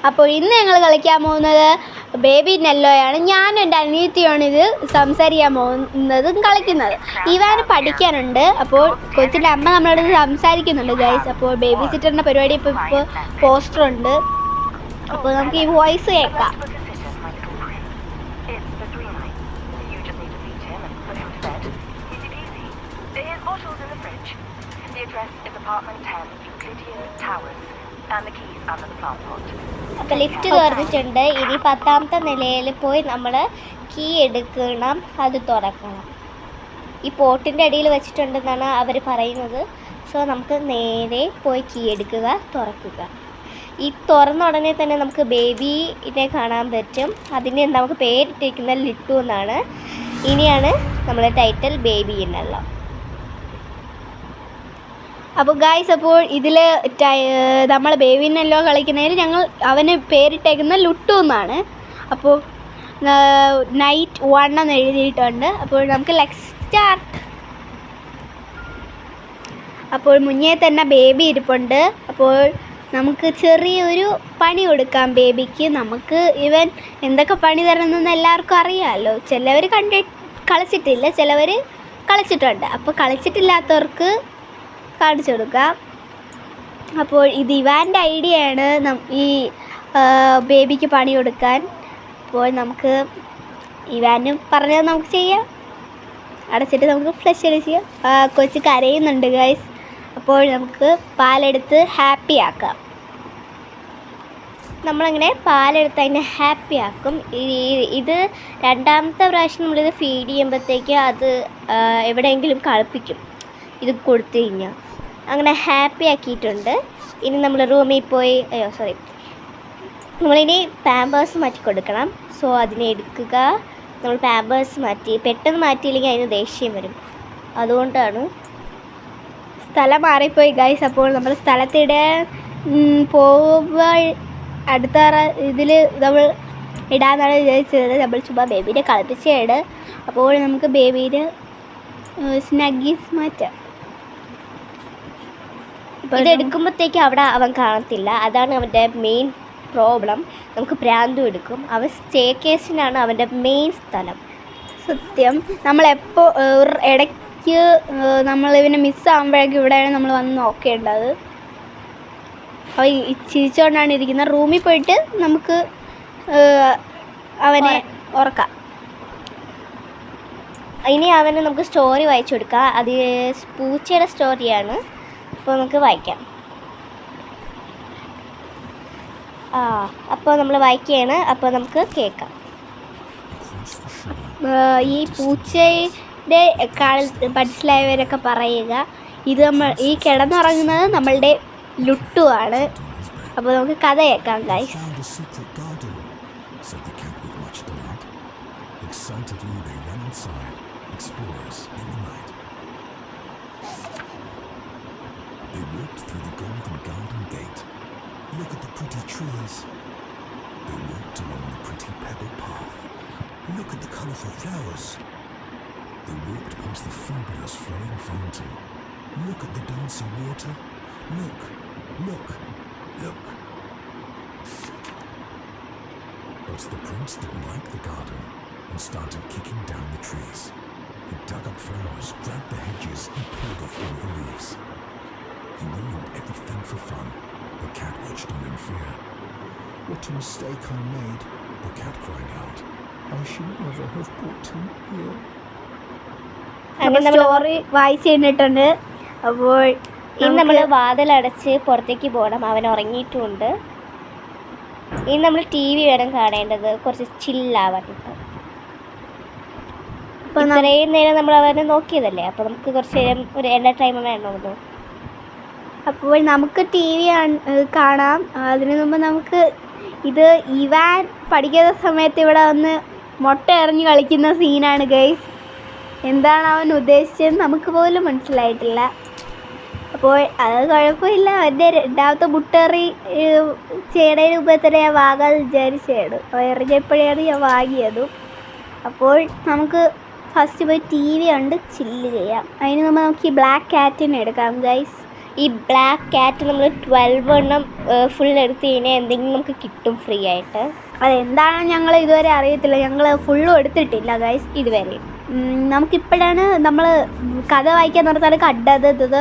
അപ്പോൾ ഇന്ന് ഞങ്ങൾ കളിക്കാൻ പോകുന്നത് ബേബി നെല്ലോയാണ്. ഞാനും എൻ്റെ അനിയത്തിയാണ് ഇത് സംസാരിക്കാൻ പോകുന്നതും കളിക്കുന്നത്. ഇവാന് പഠിക്കാനുണ്ട്. അപ്പോൾ കൊച്ചിൻ്റെ അമ്മ നമ്മളോട് സംസാരിക്കുന്നുണ്ട് ഗൈസ്. അപ്പോൾ ബേബി സിറ്ററിൻ്റെ പരിപാടി ഇപ്പോൾ പോസ്റ്ററുണ്ട്. അപ്പോൾ നമുക്ക് ഈ വോയിസ് കേൾക്കാം. അപ്പോൾ ലിഫ്റ്റ് തുറന്നിട്ടുണ്ട്. ഇനി 10ാമത്തെ നിലയിൽ പോയി നമ്മൾ കീ എടുക്കണം, അത് തുറക്കണം. ഈ പോട്ടിൻ്റെ അടിയിൽ വെച്ചിട്ടുണ്ടെന്നാണ് അവർ പറയുന്നത്. സോ നമുക്ക് നേരെ പോയി കീ എടുക്കുക, തുറക്കുക. ഈ തുറന്ന ഉടനെ തന്നെ നമുക്ക് ബേബീനെ കാണാൻ പറ്റും. അതിന് നമുക്ക് പേരിട്ടിരിക്കുന്നത് ലിട്ടു എന്നാണ്. ഇനിയാണ് നമ്മുടെ ടൈറ്റിൽ ബേബി എന്നല്ല. അപ്പോൾ ഗായ്സ്, അപ്പോൾ ഇതിൽ നമ്മൾ ബേബിനെല്ലോ കളിക്കുന്നതിൽ അവന് പേരിട്ടേക്കുന്ന ലുട്ടു എന്നാണ്. അപ്പോൾ നൈറ്റ് 1 എന്ന് എഴുതിയിട്ടുണ്ട്. അപ്പോൾ നമുക്ക് ലെറ്റ്സ് സ്റ്റാർട്ട്. അപ്പോൾ മുന്നേ തന്നെ ബേബി ഇരിപ്പുണ്ട്. അപ്പോൾ നമുക്ക് ചെറിയൊരു പണി കൊടുക്കാം ബേബിക്ക്. നമുക്ക് ഇവൻ എന്തൊക്കെ പണി തരുന്നെന്ന് എല്ലാവർക്കും അറിയാമല്ലോ. ചിലവർ കളിച്ചിട്ടില്ല, ചിലവർ കളിച്ചിട്ടുണ്ട്. അപ്പോൾ കളിച്ചിട്ടില്ലാത്തവർക്ക് കാണിച്ചു കൊടുക്കാം. അപ്പോൾ ഇത് ഇവാൻ്റെ ഐഡിയയാണ് ഈ ബേബിക്ക് പണി കൊടുക്കാൻ. അപ്പോൾ നമുക്ക് ഇവാനും പറഞ്ഞത് നമുക്ക് ചെയ്യാം. അടച്ചിട്ട് നമുക്ക് ഫ്ലഷ് ചെയ്യാം. കൊച്ച് കരയുന്നുണ്ട് ഗൈസ്. അപ്പോൾ നമുക്ക് പാലെടുത്ത് ഹാപ്പി ആക്കാം. നമ്മളങ്ങനെ പാലെടുത്ത് അതിനെ ഹാപ്പി ആക്കും. ഇത് 2ാമത്തെ പ്രാവശ്യം നമ്മളിത് ഫീഡ് ചെയ്യുമ്പോഴത്തേക്ക് അത് എവിടെയെങ്കിലും കളിപ്പിക്കും. ഇത് കൊടുത്തു കഴിഞ്ഞാൽ അങ്ങനെ ഹാപ്പി ആക്കിയിട്ടുണ്ട്. ഇനി നമ്മൾ റൂമിൽ പോയി നമ്മളിനി പാമ്പേഴ്സ് മാറ്റി കൊടുക്കണം. സോ അതിനെ എടുക്കുക. നമ്മൾ പാമ്പേഴ്സ് മാറ്റി, പെട്ടെന്ന് മാറ്റിയില്ലെങ്കിൽ അതിന് ദേഷ്യം വരും. അതുകൊണ്ടാണ്. സ്ഥലം മാറിപ്പോയി ഗൈസ്. അപ്പോൾ നമ്മൾ സ്ഥലത്തിടാൻ പോകുമ്പോൾ അടുത്ത ഇതിൽ നമ്മൾ ഇടാന്നാണ് വിചാരിച്ചത്. നമ്മൾ ചുമ്മാ ബേബീനെ കളിപ്പിച്ചിട്. അപ്പോൾ നമുക്ക് ബേബീന് സ്നഗ്ഗീസ് മാറ്റാം. ഇതെടുക്കുമ്പോഴത്തേക്ക് അവിടെ അവൻ കാണത്തില്ല. അതാണ് അവൻ്റെ മെയിൻ പ്രോബ്ലം. നമുക്ക് പ്രാന്തും എടുക്കും. അവൻ സ്റ്റെയർകേസിനാണ് അവൻ്റെ മെയിൻ സ്ഥലം. സത്യം. നമ്മളെപ്പോൾ ഇടയ്ക്ക് നമ്മളിവനെ മിസ്സാകുമ്പോഴേക്കും ഇവിടെയാണ് നമ്മൾ വന്ന് നോക്കേണ്ടത്. അവൻ ചിരിച്ചുകൊണ്ടാണ് ഇരിക്കുന്നത്. റൂമിൽ പോയിട്ട് നമുക്ക് അവനെ ഉറക്കാം. ഇനി അവന് നമുക്ക് സ്റ്റോറി വായിച്ചു കൊടുക്കാം. അത് പൂച്ചയുടെ സ്റ്റോറിയാണ്. അപ്പോൾ നമുക്ക് വായിക്കാം. അപ്പോൾ നമ്മൾ വായിക്കുകയാണ്. അപ്പോൾ നമുക്ക് കേൾക്കാം. ഈ പൂച്ചയുടെ മനസ്സിലായവരൊക്കെ പറയുക, ഇത് ഈ കിടന്നുറങ്ങുന്നത് നമ്മളുടെ ലുട്ടു ആണ്. അപ്പോൾ നമുക്ക് കഥ കേൾക്കാം guys. They walked through the golden garden gate. Look at the pretty trees. They walked along the pretty pebble path. Look at the colourful flowers. They walked past the fabulous flowing fountain. Look at the dancing water. Look, look, look. But the prince didn't like the garden and started kicking down the trees. He dug up flowers, grabbed the hedges and pulled off all the leaves. He ruined everything for fun. The cat watched on in fear. What a mistake I made, the cat cried out. I should never have brought him here. Story വായിച്ചു കഴിഞ്ഞിട്ടുണ്ട്. അപ്പോൾ ഇനി നമ്മൾ വാതിലടച്ച് പുറത്തേക്ക് പോകണം. അവൻ ഉറങ്ങിയിട്ടുമുണ്ട്. ഇനി നമ്മൾ TV വേണം കാണേണ്ടത്, കുറച്ച് ചില്ലാവാനായിട്ട്. അപ്പോൾ ഇത്രയും നേരം നമ്മൾ അവനെ നോക്കിയതല്ലേ. അപ്പോൾ നമുക്ക് കുറച്ച് നേരം ഒരു എൻ്റർടൈൻമെൻറ്റ് വേണമല്ലോ. അപ്പോൾ നമുക്ക് TV കാണാം. അതിനു മുമ്പ് നമുക്ക് ഇത് ഇവാൻ പഠിക്കുന്ന സമയത്ത് ഇവിടെ വന്ന് മുട്ട എറിഞ്ഞ് കളിക്കുന്ന സീനാണ് ഗൈസ്. എന്താണ് അവൻ ഉദ്ദേശിച്ചത് നമുക്ക് പോലും മനസ്സിലായിട്ടില്ല. അപ്പോൾ അത് കുഴപ്പമില്ല. അവൻ്റെ 2ാമത്തെ മുട്ടേറി ചെയ്യണതിന് മുമ്പേ തന്നെ ഞാൻ വാങ്ങാൻ വിചാരിച്ചാണ്. എറിഞ്ഞപ്പോഴാണ് ഞാൻ വാങ്ങിയതും. അപ്പോൾ നമുക്ക് ഫസ്റ്റ് പോയി TV കണ്ട് ചില്ല് ചെയ്യാം. അതിന് മുമ്പ് നമുക്ക് ഈ ബ്ലാക്ക് ക്യാറ്റിനെ എടുക്കാം ഗൈസ്. ഈ ബ്ലാക്ക് ക്യാറ്റ് നമ്മൾ 12 എണ്ണം ഫുൾ എടുത്ത് കഴിഞ്ഞാൽ എന്തെങ്കിലും നമുക്ക് കിട്ടും ഫ്രീ ആയിട്ട്. അതെന്താണെന്ന് ഞങ്ങൾ ഇതുവരെ അറിയത്തില്ല, ഞങ്ങൾ ഫുള്ളും എടുത്തിട്ടില്ല ഗൈസ് ഇതുവരെ. നമുക്കിപ്പോഴാണ് നമ്മൾ കഥ വായിക്കാൻ നിർത്താൻ കണ്ടത്. ഇത്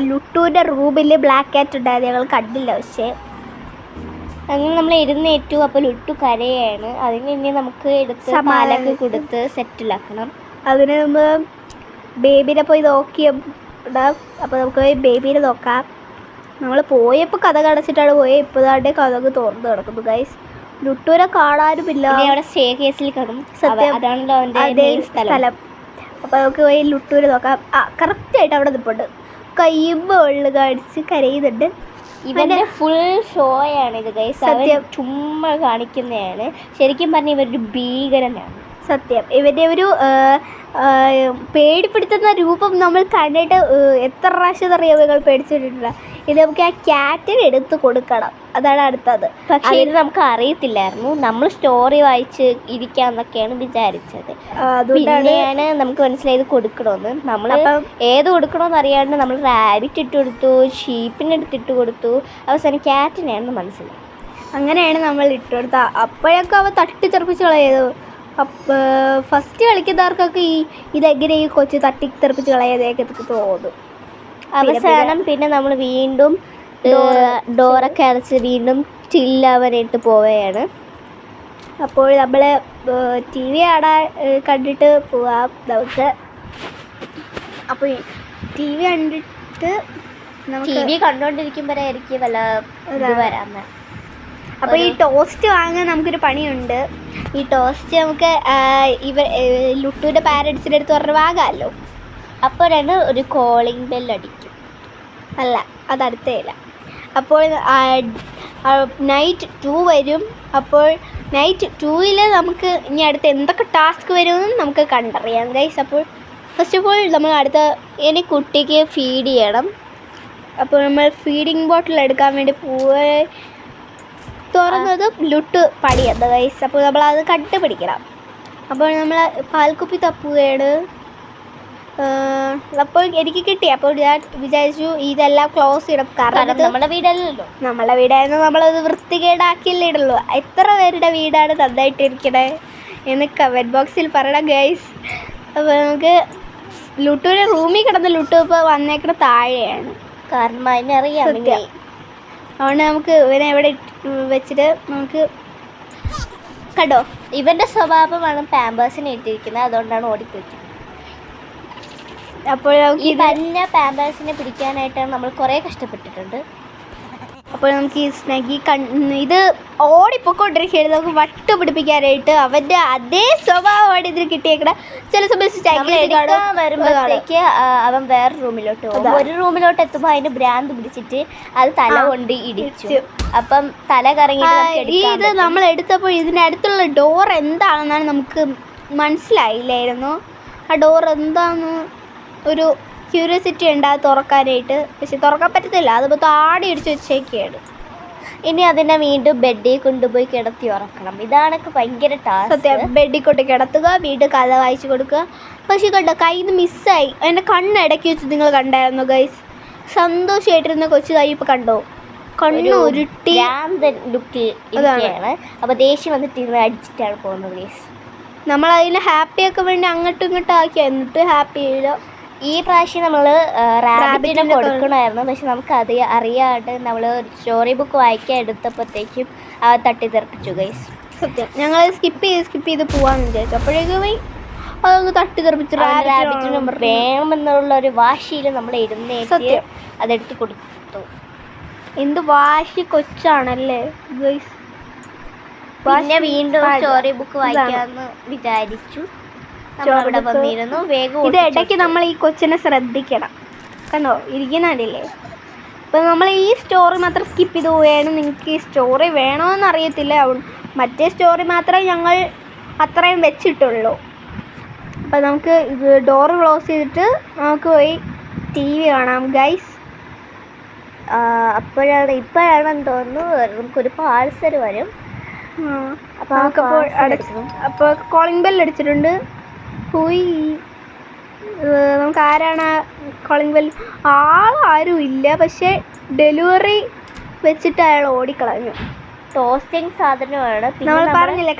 ലുട്ടൂൻ്റെ റൂമിൽ ബ്ലാക്ക് ക്യാറ്റ് ഉണ്ടായത് ഞങ്ങൾ കണ്ടില്ല. പക്ഷേ അങ്ങനെ നമ്മൾ ഇരുന്നേറ്റു. അപ്പോൾ ലുട്ടു കരയാണ്. അതിന് ഇനി നമുക്ക് എടുത്ത് പാലൊക്കെ കൊടുത്ത് സെറ്റിലാക്കണം. അതിന് മുമ്പ് ബേബിനെ പോയി നോക്കിയിടാം. അപ്പോൾ നമുക്ക് പോയി ബേബീനെ നോക്കാം. നമ്മൾ പോയപ്പോൾ കഥ കടച്ചിട്ടാണ് പോയത്. ഇപ്പോഴാണ്ട് കഥക്ക് തുറന്ന് കിടക്കുന്നു ഗൈസ്. ലുട്ടൂരെ കാണാനുമില്ല. അവിടെ സ്റ്റേ കേസിൽ കാണും. സത്യം, അതാണല്ലോ അതേ അവൻ്റെ സ്ഥലം. അപ്പോൾ നമുക്ക് പോയി ലുട്ടൂരെ നോക്കാം. കറക്റ്റായിട്ട് അവിടെ നിൽപ്പുണ്ട്. കയ്യുമ്പോൾ ഉള്ളു കാണിച്ച് കരയുന്നുണ്ട്. ഇവന്റെ ഫുൾ ഷോയാണ് ഇത് ഗൈസ്. സത്യം, ചുമ്മാ കാണിക്കുന്നതാണ്. ശരിക്കും പറഞ്ഞാൽ ഇവരൊരു ഭീകരനാണ്. സത്യം. ഇവൻ്റെ ഒരു പേടിപ്പെടുത്തുന്ന രൂപം നമ്മൾ കണ്ടിട്ട് എത്ര പ്രാവശ്യം അറിയാം ഞങ്ങൾ പേടിച്ചിട്ടില്ല. ഇത് നമുക്ക് ആ ക്യാറ്റിന് എടുത്ത് കൊടുക്കണം, അതാണ് അടുത്തത്. പക്ഷേ ഇത് നമുക്ക് അറിയത്തില്ലായിരുന്നു. നമ്മൾ സ്റ്റോറി വായിച്ച് ഇരിക്കാന്നൊക്കെയാണ് വിചാരിച്ചത്. പിന്നെയാണ് നമുക്ക് മനസ്സിലായത് കൊടുക്കണമെന്ന്. നമ്മൾ ഏത് കൊടുക്കണമെന്ന് അറിയാണ്ട് നമ്മൾ റാബിറ്റ് ഇട്ട് കൊടുത്തു, ഷീപ്പിന് എടുത്തിട്ട് കൊടുത്തു, അവസാനം ക്യാറ്റിനെയാണെന്ന് മനസ്സിലായി. അങ്ങനെയാണ് നമ്മൾ ഇട്ട് കൊടുത്തത്. അപ്പോഴൊക്കെ അവ തട്ടിത്തെറിപ്പിച്ച് കളയത്. ഫസ്റ്റ് കളിക്കുന്നവർക്കൊക്കെ ഇതെങ്ങനെ ഈ കൊച്ചു തട്ടിത്തെറിപ്പിച്ച് കളയാതൊക്കെ തോന്നും. അവസാനം പിന്നെ നമ്മൾ വീണ്ടും ഡോറൊക്കെ അടച്ച് വീണ്ടും ചില്ലവനായിട്ട് പോവുകയാണ്. അപ്പോൾ നമ്മൾ TV കണ്ടിട്ട് പോവാം നമുക്ക്. അപ്പോൾ TV കണ്ടിട്ട് TV കണ്ടുകൊണ്ടിരിക്കുമ്പോഴായിരിക്കും വല്ല ഇത് വരാമെന്ന്. അപ്പോൾ ഈ ടോസ്റ്റ് വാങ്ങാൻ നമുക്കൊരു പണിയുണ്ട്. ഈ ടോസ്റ്റ് നമുക്ക് ലുട്ടൂൻ്റെ പാരൻസിൻ്റെ അടുത്ത് പറഞ്ഞ് വാങ്ങാമല്ലോ. അപ്പോഴാണ് ഒരു കോളിംഗ് ബെൽ അടിക്കും. അല്ല, അതടുത്തേയില്ല. അപ്പോൾ നൈറ്റ് 2 വരും. അപ്പോൾ നൈറ്റ് 2-ൽ നമുക്ക് ഇനി അടുത്ത് എന്തൊക്കെ ടാസ്ക് വരുമെന്ന് നമുക്ക് കണ്ടറിയാം ഗൈസ്. അപ്പോൾ ഫസ്റ്റ് ഓഫ് ഓൾ നമ്മൾ അടുത്ത ഇനി കുട്ടിക്ക് ഫീഡ് ചെയ്യണം. അപ്പോൾ നമ്മൾ ഫീഡിങ് ബോട്ടിൽ എടുക്കാൻ വേണ്ടി തുറന്നതും ലുട്ട് പടിയുണ്ട് ഗൈസ്. അപ്പോൾ നമ്മളത് കണ്ടുപിടിക്കണം. അപ്പോൾ നമ്മൾ പാൽക്കുപ്പി തപ്പുകയാണ്. അപ്പോൾ എനിക്ക് കിട്ടി. അപ്പോൾ ഞാൻ വിചാരിച്ചു ഇതെല്ലാം ക്ലോസ് ചെയ്യണം. കാരണം നമ്മുടെ വീടല്ലല്ലോ, നമ്മളെ വീടായിരുന്നു. നമ്മളത് വൃത്തികേടാക്കിയല്ലേ ഇടുള്ളൂ. എത്ര പേരുടെ വീടാണ് നന്നായിട്ടിരിക്കണേ എന്ന് കമൻറ്റ് ബോക്സിൽ പറയണം ഗൈസ്. അപ്പോൾ നമുക്ക് ലുട്ടൂരെ റൂമിൽ കിടന്ന് ലുട്ടു ഇപ്പോൾ വന്നേക്കണ താഴെയാണ്. കാരണം അതിനറിയാം. അതുകൊണ്ട് നമുക്ക് ഇവനെ എവിടെ വെച്ചിട്ട് നമുക്ക് കണ്ടോ, ഇവൻ്റെ സ്വഭാവമാണ് പാമ്പേഴ്സിനെ ഇട്ടിരിക്കുന്നത്. അതുകൊണ്ടാണ് ഓടിപ്പോയിരിക്കുന്നത്. അപ്പോൾ ഈ തന്നെ പാമ്പേഴ്സിനെ പിടിക്കാനായിട്ടാണ് നമ്മൾ കുറേ കഷ്ടപ്പെട്ടിട്ടുണ്ട്. അപ്പോൾ നമുക്ക് ഈ സ്നഗി ഇത് ഓടിപ്പോയിക്കൊണ്ടിരിക്കുകയാണ്. നമുക്ക് വട്ട് പിടിപ്പിക്കാനായിട്ട് അവൻ്റെ അതേ സ്വഭാവമാണ് ഇതിന് കിട്ടിയേക്കണ. ചില സമയത്ത് വരുമ്പോഴത്തേക്ക് അവൻ വേറെ റൂമിലോട്ട് പോകും. ഒരു റൂമിലോട്ട് എത്തുമ്പോൾ അതിന് ഭ്രാന്ത് പിടിച്ചിട്ട് അത് തല കൊണ്ട് ഇടിച്ചു. അപ്പം തല കറങ്ങിയിട്ട് ഇത് നമ്മൾ എടുത്തപ്പോൾ ഇതിൻ്റെ അടുത്തുള്ള ഡോർ എന്താണെന്നാണ് നമുക്ക് മനസ്സിലായില്ലായിരുന്നു. ആ ഡോർ എന്താണെന്ന് ഒരു ക്യൂരിയോസിറ്റി ഉണ്ട് അത് തുറക്കാനായിട്ട്. പക്ഷെ തുറക്കാൻ പറ്റത്തില്ല, അതിപ്പോൾ താടി ഇടിച്ച് വെച്ചേക്കാണ്. ഇനി അതിനെ വീണ്ടും ബെഡിൽ കൊണ്ടുപോയി കിടത്തി ഉറക്കണം. ഇതാണൊക്കെ ഭയങ്കര ടാസ്ക്. സത്യം, ബെഡിൽ കൊണ്ട് കിടത്തുക, വീണ്ടും കഥ വായിച്ചു കൊടുക്കുക. പക്ഷെ കണ്ടോ, കയ്യിൽ നിന്ന് മിസ്സായി. എൻ്റെ കണ്ണ് ഇടയ്ക്ക് വെച്ച് നിങ്ങൾ കണ്ടായിരുന്നു ഗൈസ്. സന്തോഷമായിട്ടിരുന്ന കൊച്ചു കൈ ഇപ്പോൾ കണ്ടോ, കണ്ണ് ഉരുട്ടി ലുക്കിൽ ഇരിക്കുകയാണ്. അപ്പോൾ ദേഷ്യം വന്നിട്ട് ഇരുന്ന് അടിച്ചിട്ടാണ് പോകുന്നത് ഗൈസ്. നമ്മളതിനെ ഹാപ്പിയാക്കാൻ വേണ്ടി അങ്ങോട്ടും ഇങ്ങോട്ടും ആക്കി, എന്നിട്ട് ഹാപ്പി ചെയ്യില്ല. ഈ പ്രാവശ്യം നമ്മൾ റാബിറ്റിനെ കൊടുക്കണമായിരുന്നു. പക്ഷെ നമുക്ക് അത് അറിയാണ്ട് നമ്മൾ സ്റ്റോറി ബുക്ക് വായിക്കാൻ എടുത്തപ്പോഴത്തേക്കും തട്ടിത്തെറിപ്പിച്ചു ഗൈസ്. സത്യം, ഞങ്ങൾ സ്കിപ്പ് ചെയ്ത് പോവാന്ന് വിചാരിച്ചു. അപ്പോഴേക്കും അതൊന്ന് തട്ടിത്തെറിപ്പിച്ചു. റാബിറ്റിന് വേണമെന്നുള്ള ഒരു വാശിയിൽ നമ്മൾ ഇരുന്നേറ്റ് അതെടുത്ത് കൊടുത്തു. എന്ത് വാശി കൊച്ചാണല്ലേ ഗൈസ്. പിന്നെ വീണ്ടും സ്റ്റോറി ബുക്ക് വായിക്കാമെന്ന് വിചാരിച്ചു. അവിടെ വന്നിരുന്നു. വേഗം ഇത് ഇടയ്ക്ക് നമ്മൾ ഈ കൊച്ചിനെ ശ്രദ്ധിക്കണം. കണ്ടോ ഇരിക്കുന്നില്ലേ. അപ്പോൾ നമ്മൾ ഈ സ്റ്റോറി മാത്രം സ്കിപ്പ് ചെയ്ത് പോവുകയാണ്. നിങ്ങൾക്ക് ഈ സ്റ്റോറി വേണമെന്ന് അറിയത്തില്ല, മറ്റേ സ്റ്റോറി മാത്രമേ ഞങ്ങൾ അത്രയും വെച്ചിട്ടുള്ളൂ. അപ്പോൾ നമുക്ക് ഇത് ഡോറ് ക്ലോസ് ചെയ്തിട്ട് നമുക്ക് പോയി TV കാണാം ഗൈസ്. ഇപ്പോഴാണെന്ന് തോന്നുന്നു നമുക്കൊരു പാഴ്സൽ വരും. അപ്പോൾ നമുക്കപ്പോൾ അപ്പോൾ കോളിംഗ് ബെൽ അടിച്ചിട്ടുണ്ട്. പോയി നമുക്ക് ആരാണ് കോളിംഗ് ബെൽ ആരും ഇല്ല, പക്ഷേ ഡെലിവറി വെച്ചിട്ട് അയാൾ ഓടിക്കളഞ്ഞു. ടോസ്റ്റിംഗ് സാധനമാണ്. നമ്മൾ പറഞ്ഞില്ലേ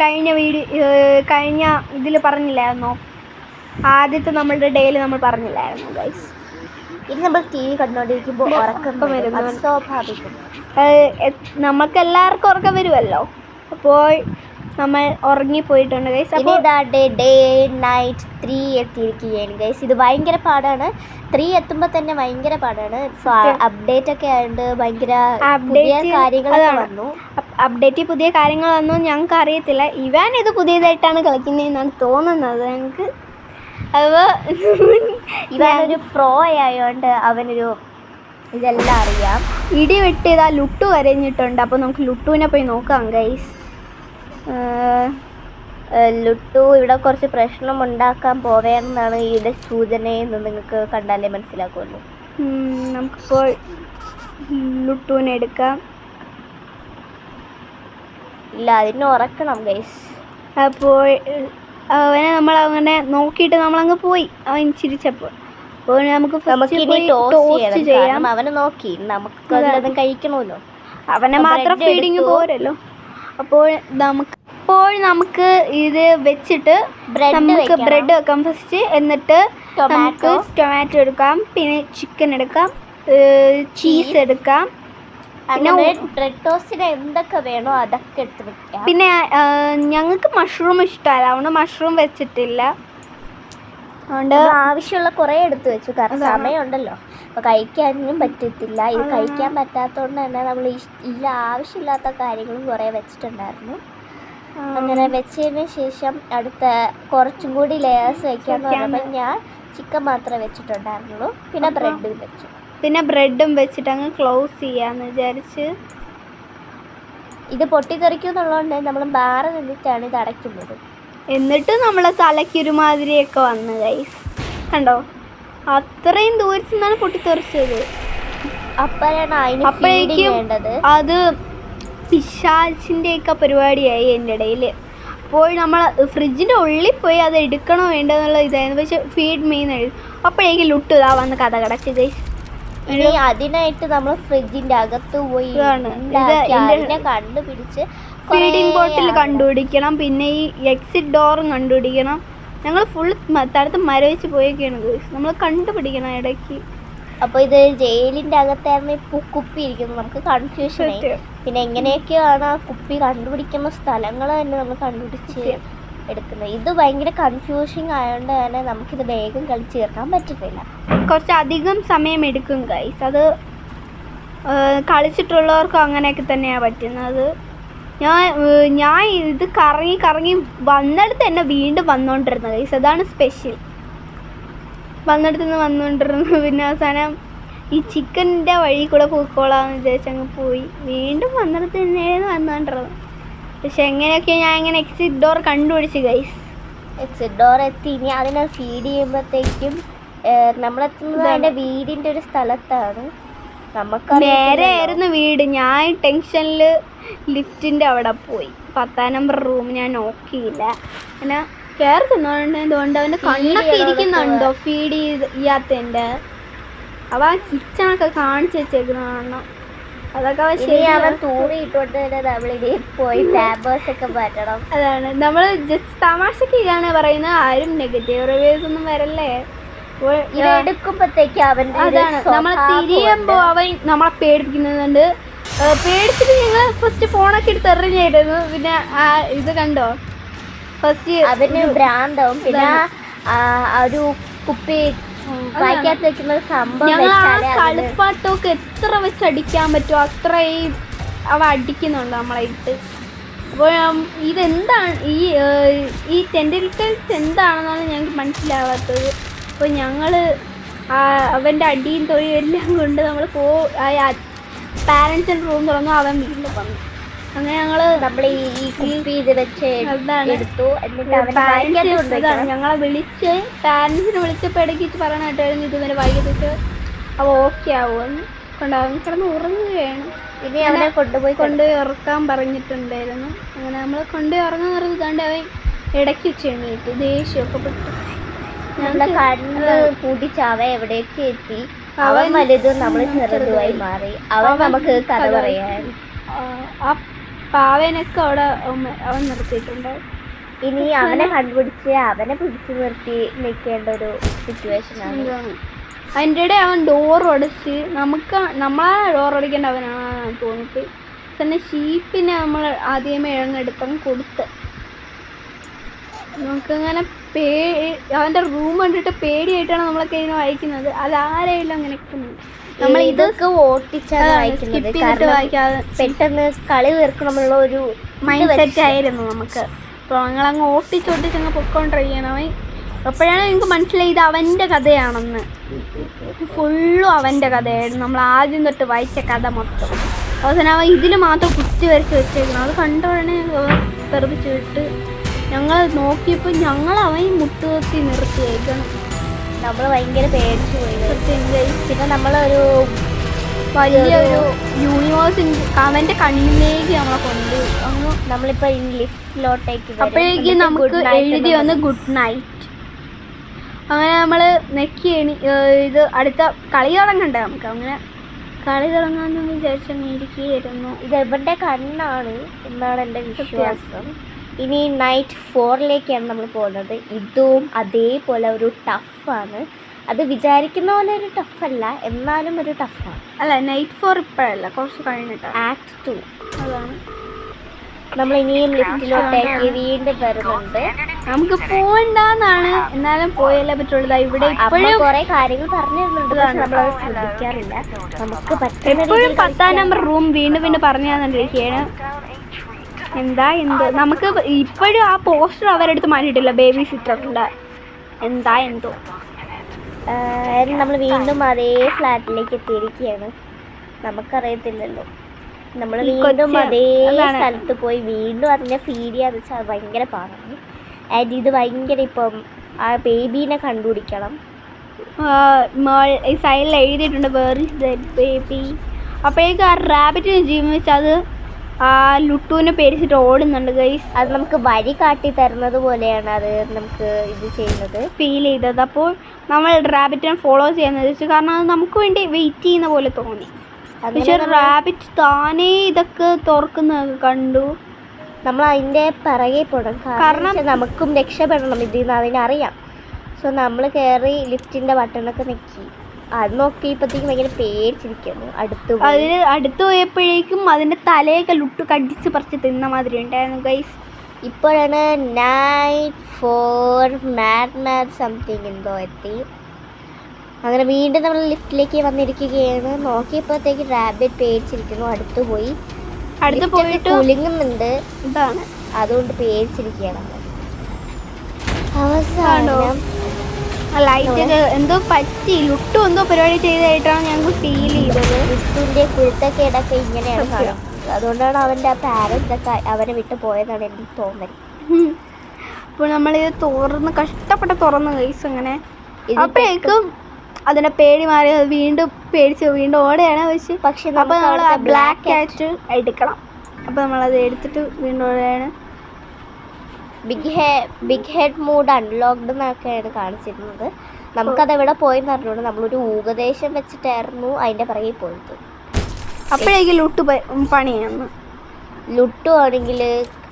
കഴിഞ്ഞ ഇതിൽ പറഞ്ഞില്ലായിരുന്നോ, ആദ്യത്തെ നമ്മളുടെ ഡേയിൽ നമ്മൾ പറഞ്ഞില്ലായിരുന്നു ഗൈസ്. ഇനി നമ്മൾ TV കണ്ടുകൊണ്ടിരിക്കുമ്പോൾ ഉറക്കം വരുന്നു, സ്വാഭാവികം. നമുക്ക് എല്ലാവർക്കും ഉറക്കം വരുമല്ലോ, അപ്പോൾ നമ്മൾ ഉറങ്ങിപ്പോയിട്ടുണ്ട് ഗൈസ്. ഇനി ഇതാ ഡേ നൈറ്റ് 3 എത്തിയിരിക്കുകയാണ് ഗൈസ്. ഇത് ഭയങ്കര പാടാണ്. 3 എത്തുമ്പോൾ തന്നെ ഭയങ്കര പാടാണ്. അപ്ഡേറ്റ് ഒക്കെ ആയതുകൊണ്ട് ഭയങ്കര പുതിയ കാര്യങ്ങളൊക്കെ വന്നു. പുതിയ കാര്യങ്ങൾ വന്നു. ഞങ്ങൾക്ക് അറിയത്തില്ല, ഇവാൻ ഇത് പുതിയതായിട്ടാണ് കളിക്കുന്നതെന്നാണ് തോന്നുന്നത് ഞങ്ങൾക്ക്. അപ്പോൾ ഇവനൊരു പ്രോ ആയതുകൊണ്ട് അവനൊരു ഇതെല്ലാം അറിയാം. ഇടി വെട്ടിയതാ ലുട്ടു വരഞ്ഞിട്ടുണ്ട്. അപ്പോൾ നമുക്ക് ലുട്ടുവിനെ പോയി നോക്കാം ഗൈസ്. ലുട്ടു ഇവിടെ കുറച്ച് പ്രശ്നം ഉണ്ടാക്കാൻ പോവേണ്ടെന്നാണ് ഈയുടെ സൂചനയെന്ന് നിങ്ങൾക്ക് കണ്ടാലേ മനസ്സിലാക്കുമല്ലോ. നമുക്കിപ്പോൾ ലുട്ടുവിനെ എടുക്കാം. ഇല്ല, അതിനെ ഉറക്കണം ഗൈസ്. അപ്പോൾ അവനെ നമ്മളങ്ങനെ നോക്കിയിട്ട് നമ്മളങ്ങ് പോയി, അവൻ ചിരിച്ചപ്പോൾ. അപ്പോൾ നമുക്കിനി ടോസ്റ്റ് ചെയ്യാം. അവനെ നോക്കി നമുക്ക് വല്ലതും കഴിക്കണമല്ലോ, അവനെ മാത്രം ഫീഡിങ് പോരല്ലോ. അപ്പോൾ നമുക്ക് ഇത് വെച്ചിട്ട് നമുക്ക് ബ്രെഡ് വെക്കാം ഫസ്റ്റ്. എന്നിട്ട് നമുക്ക് ടൊമാറ്റോ എടുക്കാം, പിന്നെ ചിക്കൻ എടുക്കാം, ചീസ് എടുക്കാം, പിന്നെ ബ്രെഡ് ടോസ്റ്റിന് എന്തൊക്കെ വേണോ അതൊക്കെ എടുത്ത് വെക്കാം. പിന്നെ ഞങ്ങൾക്ക് മഷ്റൂം ഇഷ്ടമല്ല, അതുകൊണ്ട് മഷ്റൂം വെച്ചിട്ടില്ല. അതുകൊണ്ട് ആവശ്യമുള്ള കുറേ എടുത്ത് വെച്ചു, കാരണം സമയമുണ്ടല്ലോ. അപ്പോൾ കഴിക്കാനും പറ്റത്തില്ല. ഇത് കഴിക്കാൻ പറ്റാത്തതുകൊണ്ട് തന്നെ നമ്മൾ ആവശ്യമില്ലാത്ത കാര്യങ്ങളും കുറേ വെച്ചിട്ടുണ്ടായിരുന്നു. അങ്ങനെ വെച്ചതിന് ശേഷം അടുത്ത കുറച്ചും കൂടി ലെയേഴ്സ് വെക്കാമെന്ന് പറഞ്ഞപ്പോൾ ഞാൻ ചിക്കൻ മാത്രമേ വെച്ചിട്ടുണ്ടായിരുന്നുള്ളൂ. പിന്നെ ബ്രെഡും വെച്ചു. പിന്നെ ബ്രെഡും വെച്ചിട്ട് അങ്ങ് ക്ലോസ് ചെയ്യാമെന്ന് വിചാരിച്ച്. ഇത് പൊട്ടിത്തെറിക്കും എന്നുള്ളതുകൊണ്ട് നമ്മൾ മാറി നിന്നിട്ടാണ് ഇത് അടയ്ക്കുന്നത്. എന്നിട്ട് നമ്മളെ തലയ്ക്കൊരുമാതിരിയൊക്കെ വന്നു ഗൈസ്, കണ്ടോ? അത്രയും ദൂരത്തു നിന്നാണ് പൊട്ടിത്തെറിച്ചത്. അപ്പോഴേക്കും വേണ്ടത് അത് പിശാചിൻ്റെയൊക്കെ പരിപാടിയായി എൻ്റെ ഇടയിൽ. അപ്പോൾ നമ്മൾ ഫ്രിഡ്ജിൻ്റെ ഉള്ളിൽ പോയി അത് എടുക്കണോ വേണ്ടതെന്നുള്ള ഇതായിരുന്നു. പക്ഷെ ഫീഡ് മീന്ന് എഴുതി. അപ്പോഴേക്കും ലുട്ടു ഇതാ വന്ന് കഥ കടച്ച് ഗൈസ്. ഇനി അതിനായിട്ട് നമ്മൾ ഫ്രിഡ്ജിൻ്റെ അകത്ത് പോയി കണ്ടുപിടിച്ച് ഫീഡിങ് ബോട്ടിൽ കണ്ടുപിടിക്കണം, പിന്നെ ഈ എക്സിറ്റ് ഡോറും കണ്ടുപിടിക്കണം. ഞങ്ങൾ ഫുൾ തടുത്ത് മരവിച്ച് പോയൊക്കെയാണ് ഗൈസ്, നമ്മൾ കണ്ടുപിടിക്കണം ഇടയ്ക്ക്. അപ്പോൾ ഇത് ജയിലിൻ്റെ അകത്തായിരുന്നു ഇപ്പോൾ കുപ്പി ഇരിക്കുന്നത്. നമുക്ക് കൺഫ്യൂഷനായി. പിന്നെ എങ്ങനെയൊക്കെയാണ് ആ കുപ്പി കണ്ടുപിടിക്കുന്ന സ്ഥലങ്ങൾ തന്നെ നമ്മൾ കണ്ടുപിടിച്ച് എടുക്കുന്നത്. ഇത് ഭയങ്കര കൺഫ്യൂഷിങ് ആയതുകൊണ്ട് തന്നെ നമുക്കിത് വേഗം കളിച്ച് തീർക്കാൻ പറ്റത്തില്ല. കുറച്ചധികം സമയം എടുക്കും ഗൈസ്. അത് കളിച്ചിട്ടുള്ളവർക്കും അങ്ങനെയൊക്കെ തന്നെയാണ് പറ്റുന്നത്. ഞാൻ ഇത് കറങ്ങി വന്നിടത്ത് തന്നെ വീണ്ടും വന്നുകൊണ്ടിരുന്നത് ഗൈസ്. അതാണ് സ്പെഷ്യൽ. വന്നിടത്ത് നിന്ന് വന്നുകൊണ്ടിരുന്നു. പിന്നെ അവസാനം ഈ ചിക്കൻ്റെ വഴി കൂടെ പോയിക്കോളാന്ന് വിചാരിച്ച് അങ്ങ് പോയി. വീണ്ടും വന്നിടത്ത് തന്നെയാണ് വന്നുകൊണ്ടിരുന്നത്. പക്ഷെ എങ്ങനെയൊക്കെയോ ഞാൻ ഇങ്ങനെ എക്സിറ്റ് ഡോർ കണ്ടുപിടിച്ച് ഗൈസ്. എക്സിറ്റ് ഡോർ എത്തി. ഇനി അതിനെ ഫീഡ് ചെയ്യുമ്പോഴത്തേക്കും നമ്മളെത്തുന്നത് എൻ്റെ വീടിൻ്റെ ഒരു സ്ഥലത്താണ്. നമുക്ക് നേരെ ആയിരുന്നു വീട്. ഞാൻ ടെൻഷനിൽ ലിഫ്റ്റിൻ്റെ അവിടെ പോയി. 10ാം നമ്പർ റൂം ഞാൻ നോക്കിയില്ല. പിന്നെ കയറി തിന്നോണ്ട് അവൻ്റെ കണ്ണൊക്കെ ഇരിക്കുന്നുണ്ടോ ഫീഡ് ചെയ്യാത്തതിൻ്റെ. അവ കിച്ചണൊക്കെ കാണിച്ച് വെച്ചേക്കുന്നതാണ്. അതൊക്കെ അവൻ തൂറിയിട്ടോണ്ട് നമ്മളിനി പോയി ടാബേഴ്സ് ഒക്കെ മാറ്റണം. അതാണ് നമ്മൾ ജസ്റ്റ് തമാശക്ക് ഇതാണ് പറയുന്നത്. ആരും നെഗറ്റീവ് റിവ്യൂസ് ഒന്നും വരല്ലേ. എടുക്കുമ്പോഴത്തേക്ക് അവൻ്റെ അതാണ് നമ്മൾ തിരിയുമ്പോൾ അവൻ നമ്മളെ പേടിപ്പിക്കുന്നുണ്ട്. പേടിച്ചിട്ട് ഞങ്ങൾ ഫസ്റ്റ് ഫോണൊക്കെ എടുത്ത് എറിഞ്ഞായിരുന്നു. പിന്നെ ഇത് കണ്ടോ, ഫസ്റ്റ് അവന് ഭ്രാന്താവും. പിന്നെ ഒരു കുപ്പി വായിക്കാത്ത വെക്കുന്ന സംഭവം കളിപ്പാട്ടമൊക്കെ എത്ര വെച്ച് അടിക്കാൻ പറ്റുമോ അത്രയും അവ അടിക്കുന്നുണ്ട് നമ്മളെ ഇട്ട്. അപ്പോൾ ഇതെന്താണ് ഈ ടെൻഡറിക്കൽസ് എന്താണെന്നാണ് ഞങ്ങൾക്ക് മനസ്സിലാവാത്തത്. അപ്പോൾ ഞങ്ങൾ അവൻ്റെ അടിയും തൊഴിയും എല്ലാം കൊണ്ട് നമ്മൾ പാരൻസിൻ്റെ റൂം തുറന്നു. അവൻ വീട്ടിൽ വന്നു. അങ്ങനെ നമ്മൾ ഈ കുപ്പി ഇത് വെച്ച് എടുത്തു. ഞങ്ങളെ വിളിച്ച് പാരൻസിനെ വിളിച്ചപ്പോൾ ഇടയ്ക്ക് പറയണ കേട്ടായിരുന്നു ഇതുവരെ വൈകിട്ട് അവ ഓക്കെ ആവുമെന്ന്. കൊണ്ടാവും കിടന്ന് ഉറങ്ങുകയാണ്. ഇനി അവനെ കൊണ്ടുപോയി ഉറക്കാൻ പറഞ്ഞിട്ടുണ്ടായിരുന്നു. അങ്ങനെ നമ്മൾ കൊണ്ടുപോയി ഉറങ്ങാൻ പറഞ്ഞിട്ടുണ്ട്. അവൻ ഇടയ്ക്ക് വെച്ച് എണീറ്റ് ദേഷ്യമൊക്കെ പെട്ടു. നമ്മളെ കണ്ണ് പൂട്ടിച്ച് അവൻ എവിടേക്ക് എത്തി. അവൻ വലുതും നമ്മൾ ചെറുതുമായി മാറി. അവൻ നമുക്ക് കഥ പറയാൻ. ആ പാവേനൊക്കെ അവിടെ അവൻ നിർത്തിയിട്ടുണ്ട്. ഇനി അവനെ കണ്ടുപിടിച്ച് അവനെ പിടിച്ചു നിർത്തി നിൽക്കേണ്ട ഒരു സിറ്റുവേഷൻ ആണ്. അതിൻ്റെ ഇടയിൽ അവൻ ഡോർ അടച്ച് നമ്മളെ ഡോർ അടിക്കേണ്ട അവനാണ് തോന്നിട്ട്. തന്നെ ഷീപ്പിനെ നമ്മൾ ആദ്യമേ ഇഴങ്ങെടുത്തങ്ങ് കൊടുത്ത് നമുക്കങ്ങനെ അവൻ്റെ റൂം കണ്ടിട്ട് പേടിയായിട്ടാണ് നമ്മളൊക്കെ ഇതിനെ വായിക്കുന്നത്. അതാരെയും അങ്ങനെ നമ്മൾ ഇതൊക്കെ ഓട്ടിച്ചാണ് വായിക്കാതെ പെട്ടെന്ന് കളി തീർക്കണമുള്ള ഒരു മൈൻഡ് സെറ്റ് ആയിരുന്നു നമുക്ക്. അപ്പോൾ ഞങ്ങളങ്ങ് ഓട്ടിച്ചോട്ടിച്ചങ്ങ് പൊയ്ക്കൊണ്ടിരിക്കണം. അവൻ അപ്പോഴാണ് എനിക്ക് മനസ്സിലായി ഇത് അവൻ്റെ കഥയാണെന്ന്. ഫുള്ളും അവൻ്റെ കഥയായിരുന്നു. നമ്മൾ ആദ്യം തൊട്ട് വായിച്ച കഥ മൊത്തം. അവസാനം അവൻ ഇതിൽ മാത്രം കുത്തി വരച്ച് വെച്ചേക്കണം. അത് കണ്ടോടനെ തെറിപ്പിച്ച് വിട്ട് ഞങ്ങൾ നോക്കിയപ്പോൾ അവൻ മുട്ടുകുത്തി നിർത്തിയേക്കണം. നമ്മൾ ഭയങ്കര പേടിച്ചു പോയി. പിന്നെ നമ്മളൊരു വലിയൊരു യൂണിവേഴ്സ് അവൻ്റെ കണ്ണിലേക്ക് നമ്മളെ കൊണ്ട് അങ്ങ് നമ്മളിപ്പോൾ ഈ ലിഫ്റ്റിലോട്ടേക്ക് അപ്പോഴേക്കും നമുക്ക് എഴുതി വന്ന് ഗുഡ് നൈറ്റ്. അങ്ങനെ നമ്മൾ നെക്കി ഇത് അടുത്ത കളി തുടങ്ങണ്ടേ നമുക്ക്. അങ്ങനെ കളി തുടങ്ങാമെന്ന് വിചാരിച്ചങ്ങ് ഇരിക്കുകയായിരുന്നു. ഇത് എവിടെ കണ്ണാണ് എന്നാണ് എൻ്റെ വിശ്വാസം. ഇനി നൈറ്റ് 4ലേക്കാണ് നമ്മൾ പോകുന്നത്. ഇതും അതേപോലെ ഒരു ടഫാണ്. അത് വിചാരിക്കുന്ന പോലെ ഒരു ടഫല്ല, എന്നാലും ഒരു ടഫാണ്. അല്ല, നൈറ്റ് 4 ഇപ്പോഴല്ല, കുറച്ച് കഴിഞ്ഞിട്ട് ആക്ട് 2 അതാണ്. നമ്മൾ ഇനിയും ലിഫ്റ്റിലോട്ടേക്ക് വീണ്ടും വരുന്നുണ്ട്. നമുക്ക് പോകണ്ടെന്നാണ്, എന്നാലും പോയല്ലേ പറ്റുള്ളൂ. ഇവിടെ ഇപ്പോഴും കുറെ കാര്യങ്ങൾ പറഞ്ഞു തരുന്നുണ്ട്, നമ്മളത് ശ്രദ്ധിക്കാറില്ല. നമുക്ക് എപ്പോഴും 10ാം നമ്പർ റൂം വീണ്ടും പറഞ്ഞു തന്നിരിക്കുകയാണ്. എന്തോ നമുക്ക് ഇപ്പോഴും ആ പോസ്റ്റർ അവരെടുത്ത് മാറ്റിയിട്ടില്ല, ബേബി സിറ്ററിൻ്റെ എന്തോ. നമ്മൾ വീണ്ടും അതേ ഫ്ലാറ്റിലേക്ക് എത്തിയിരിക്കുകയാണ്. നമുക്കറിയത്തില്ലല്ലോ, നമ്മൾ വീണ്ടും അതേ സ്ഥലത്ത് പോയി വീണ്ടും അതിനെ ഫീഡ് ചെയ്യാന്ന് വെച്ചാൽ ഭയങ്കര പാടാണ്. ആൻഡ് ഇത് ഭയങ്കര ഇപ്പം ആ ബേബീനെ കണ്ടുപിടിക്കണം. ഈ സൈഡിൽ എഴുതിയിട്ടുണ്ട് വേർ ഈസ് ദാറ്റ് ബേബി. അപ്പോഴേക്കും ആ റാബിറ്റിന് ജീവൻ വെച്ച് അത് ആ ലുട്ടുവിനെ പേടിച്ചിട്ട് ഓടുന്നുണ്ട് ഗൈസ്. അത് നമുക്ക് വഴി കാട്ടി തരുന്നത് പോലെയാണ് അത് നമുക്ക് ഇത് ചെയ്യുന്നത് ഫീൽ ചെയ്തത്. അപ്പോൾ നമ്മൾ റാബിറ്റിനെ ഫോളോ ചെയ്യാന്ന് വെച്ചു, കാരണം അത് നമുക്ക് വേണ്ടി വെയിറ്റ് ചെയ്യുന്ന പോലെ തോന്നി. പക്ഷെ റാബിറ്റ് താനേ ഇതൊക്കെ തുറക്കുന്നതൊക്കെ കണ്ടു. നമ്മൾ അതിൻ്റെ പിറകെ പോകണം, കാരണം നമുക്കും രക്ഷപ്പെടണം ഇതിൽ നിന്ന്, അതിനറിയാം. സോ നമ്മൾ കയറി ലിഫ്റ്റിൻ്റെ ബട്ടണൊക്കെ നെക്കി. അത് നോക്കിയപ്പോഴത്തേക്കും ഭയങ്കര പേടിച്ചിരിക്കുന്നു. അടുത്ത് പോയപ്പോഴേക്കും അതിൻ്റെ തലയൊക്കെ ലുട്ട് കടിച്ച് പറിച്ച് തിന്ന മാതിരി ഉണ്ടായിരുന്നു ഗൈസ്. ഇപ്പോഴാണ് നൈറ്റ് 4 മാഡ് സംതിങ് എന്തോ എത്തി. അങ്ങനെ വീണ്ടും നമ്മൾ ലിഫ്റ്റിലേക്ക് വന്നിരിക്കുകയാണ്. നോക്കിയപ്പോഴത്തേക്ക് റാബിറ്റ് പേടിച്ചിരിക്കുന്നു. അടുത്ത് പോയിട്ട് കുലുങ്ങുന്നുണ്ട്, ഇതാണ് അതുകൊണ്ട് പേടിച്ചിരിക്കുകയാണ്. അവസാനം ലൈറ്റൊക്കെ എന്തോ പറ്റി, ലുട്ടും എന്തോ പരിപാടി ചെയ്തതായിട്ടാണ് ഞങ്ങൾക്ക് ഫീൽ ചെയ്തത്. ലുട്ടുവിൻ്റെ കുരുത്തക്കേടൊക്കെ ഇങ്ങനെയാണ് കാണുന്നത്. അതുകൊണ്ടാണ് അവൻ്റെ ആ പാരൻസ് ഒക്കെ അവനെ വിട്ട് പോയതാണ് എനിക്ക് തോന്നൽ. അപ്പോൾ നമ്മളിത് കഷ്ടപ്പെട്ട് തുറന്ന് ഗൈസ്. അങ്ങനെ അപ്പോഴേക്കും അതിനെ പേടി മാറി വീണ്ടും പേടിച്ച് വീണ്ടും ഓടെയാണ് വെച്ച്. പക്ഷെ അപ്പോൾ നമ്മൾ ആ ബ്ലാക്ക് ക്യാറ്റ് എടുക്കണം. അപ്പോൾ നമ്മളത് എടുത്തിട്ട് വീണ്ടും ഓടെയാണ്. ബിഗ് ഹെഡ് മൂഡ് അൺലോക്ക്ഡ് എന്നൊക്കെയാണ് കാണിച്ചിരുന്നത്. നമുക്കതെവിടെ പോയെന്ന് അറിഞ്ഞുകൊണ്ട് നമ്മളൊരു ഉപദേശം വെച്ചിട്ടായിരുന്നു അതിൻ്റെ പിറകെ പോയത്. അപ്പോഴേക്കും ലുട്ട് പണിയാണ്. ലുട്ടു ആണെങ്കിൽ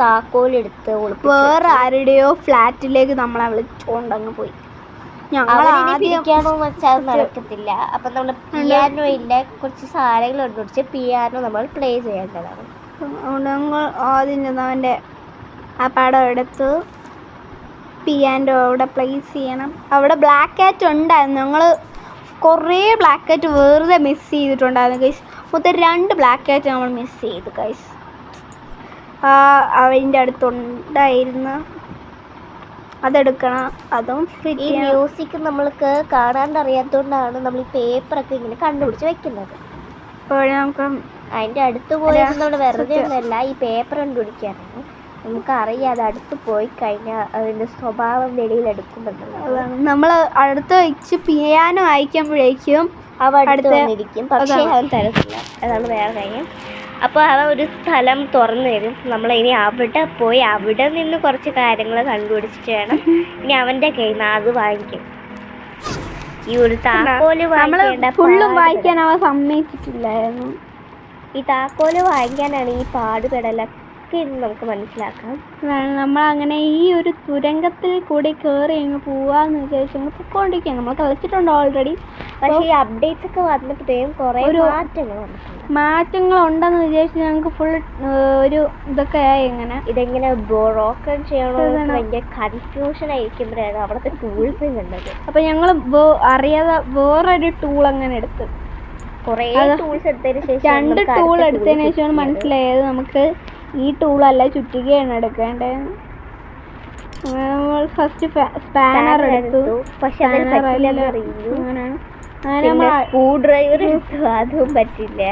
താക്കോലെടുത്ത് വേറെ ആരുടെയോ ഫ്ലാറ്റിലേക്ക് നമ്മളെ വിളിച്ചുകൊണ്ടങ്ങ് പോയി. പിടിക്കാനോ വെച്ചാൽ നടക്കത്തില്ല. അപ്പം നമ്മൾ പിയാനോയിൻ്റെ കുറച്ച് സാധനങ്ങൾ കണ്ടുപിടിച്ച് പിയാനോ നമ്മൾ പ്ലേ ചെയ്യേണ്ടതാണ്. അതുകൊണ്ട് ഞങ്ങൾ ആദ്യം അവൻ്റെ ആ പടം എടുത്ത് പിയാനോ അവിടെ പ്ലേസ് ചെയ്യണം. അവിടെ ബ്ലാക്ക് കാറ്റ് ഉണ്ടായിരുന്നു. ഞങ്ങൾ കുറേ ബ്ലാക്ക് കാറ്റ് വെറുതെ മിസ് ചെയ്തിട്ടുണ്ടായിരുന്നു ഗൈസ്. മൊത്തം 2 ബ്ലാക്ക് കാറ്റ് നമ്മൾ മിസ് ചെയ്തു ഗൈസ്. അവൻ്റെ അടുത്തുണ്ടായിരുന്നു, അതെടുക്കണം. അതും ഈ മ്യൂസിക് നമ്മൾക്ക് കാണാണ്ടറിയാത്തതുകൊണ്ടാണ് നമ്മൾ ഈ പേപ്പറൊക്കെ ഇങ്ങനെ കണ്ടുപിടിച്ച് വെക്കുന്നത്. അപ്പോൾ നമുക്ക് അതിൻ്റെ അടുത്ത് പോയി നമ്മൾ വെറുതെ ഒന്നുമല്ല, ഈ പേപ്പർ കണ്ടുപിടിക്കാനാണ്. നമുക്കറിയാം അത് അടുത്ത് പോയി കഴിഞ്ഞാൽ അതിൻ്റെ സ്വഭാവം വെളിയിലെടുക്കുമെന്നുള്ളത്. നമ്മൾ അടുത്ത് വെച്ച് പിയാനോ അയക്കുമ്പോഴേക്കും അവ അടുത്ത് വന്നിരിക്കും, പക്ഷേ അവൻ തരത്തില്ല. അതാണ് വേറെ കാര്യം. അപ്പോൾ അവ ഒരു സ്ഥലം തുറന്നു തരും. നമ്മൾ ഇനി അവിടെ പോയി അവിടെ നിന്ന് കുറച്ച് കാര്യങ്ങൾ കണ്ടുപിടിച്ചിട്ട് വേണം ഇനി അവൻ്റെ കയ്യിൽ നിന്ന് അത് വാങ്ങിക്കും. ഈ ഒരു താക്കോല് ഫുള്ളും വായിക്കാൻ അവ സമ്മതിച്ചിട്ടില്ലായിരുന്നു. ഈ താക്കോല് വാങ്ങിക്കാനാണ് ഈ പാടുപെടലൊക്കെ നമുക്ക് മനസ്സിലാക്കാം. നമ്മളങ്ങനെ ഈ ഒരു തുരങ്കത്തിൽ കൂടി കയറി അങ്ങ് പോവാന്ന് വിചാരിച്ചു നമ്മൾ പൊക്കോണ്ടിരിക്കുകയാണ്. നമ്മൾ കളിച്ചിട്ടുണ്ട് ഓൾറെഡി. പക്ഷേ ഈ അപ്ഡേറ്റ്സ് ഒക്കെ വന്നപ്പോഴത്തേക്കും കുറേ മാറ്റങ്ങൾ ഉണ്ടെന്ന് വിചാരിച്ചു ഞങ്ങൾക്ക് ഫുൾ ഒരു ഇതൊക്കെ ആയി. ഇതെങ്ങനെ ബ്രോക്കൺ ചെയ്യണോ ഭയങ്കര കൺഫ്യൂഷൻ ആയിരിക്കുമ്പോഴാണ് അവിടുത്തെ ടൂൾസ് കണ്ടത്. അപ്പം ഞങ്ങൾ അറിയാതെ വേറൊരു ടൂൾ അങ്ങനെ എടുത്ത് കുറേ ടൂൾസ് എടുത്തതിന് ശേഷം 2 ടൂൾ എടുത്തതിന് ശേഷമാണ് മനസ്സിലായത് നമുക്ക് ഈ ടൂളല്ല ചുറ്റികയാണ് എടുക്കേണ്ടത്. ഫസ്റ്റ് സ്പാനർ എടുത്തു. പക്ഷെ അങ്ങനെയാണ് സ്ക്രൂ ഡ്രൈവർ എടുത്തു, അതും പറ്റില്ല.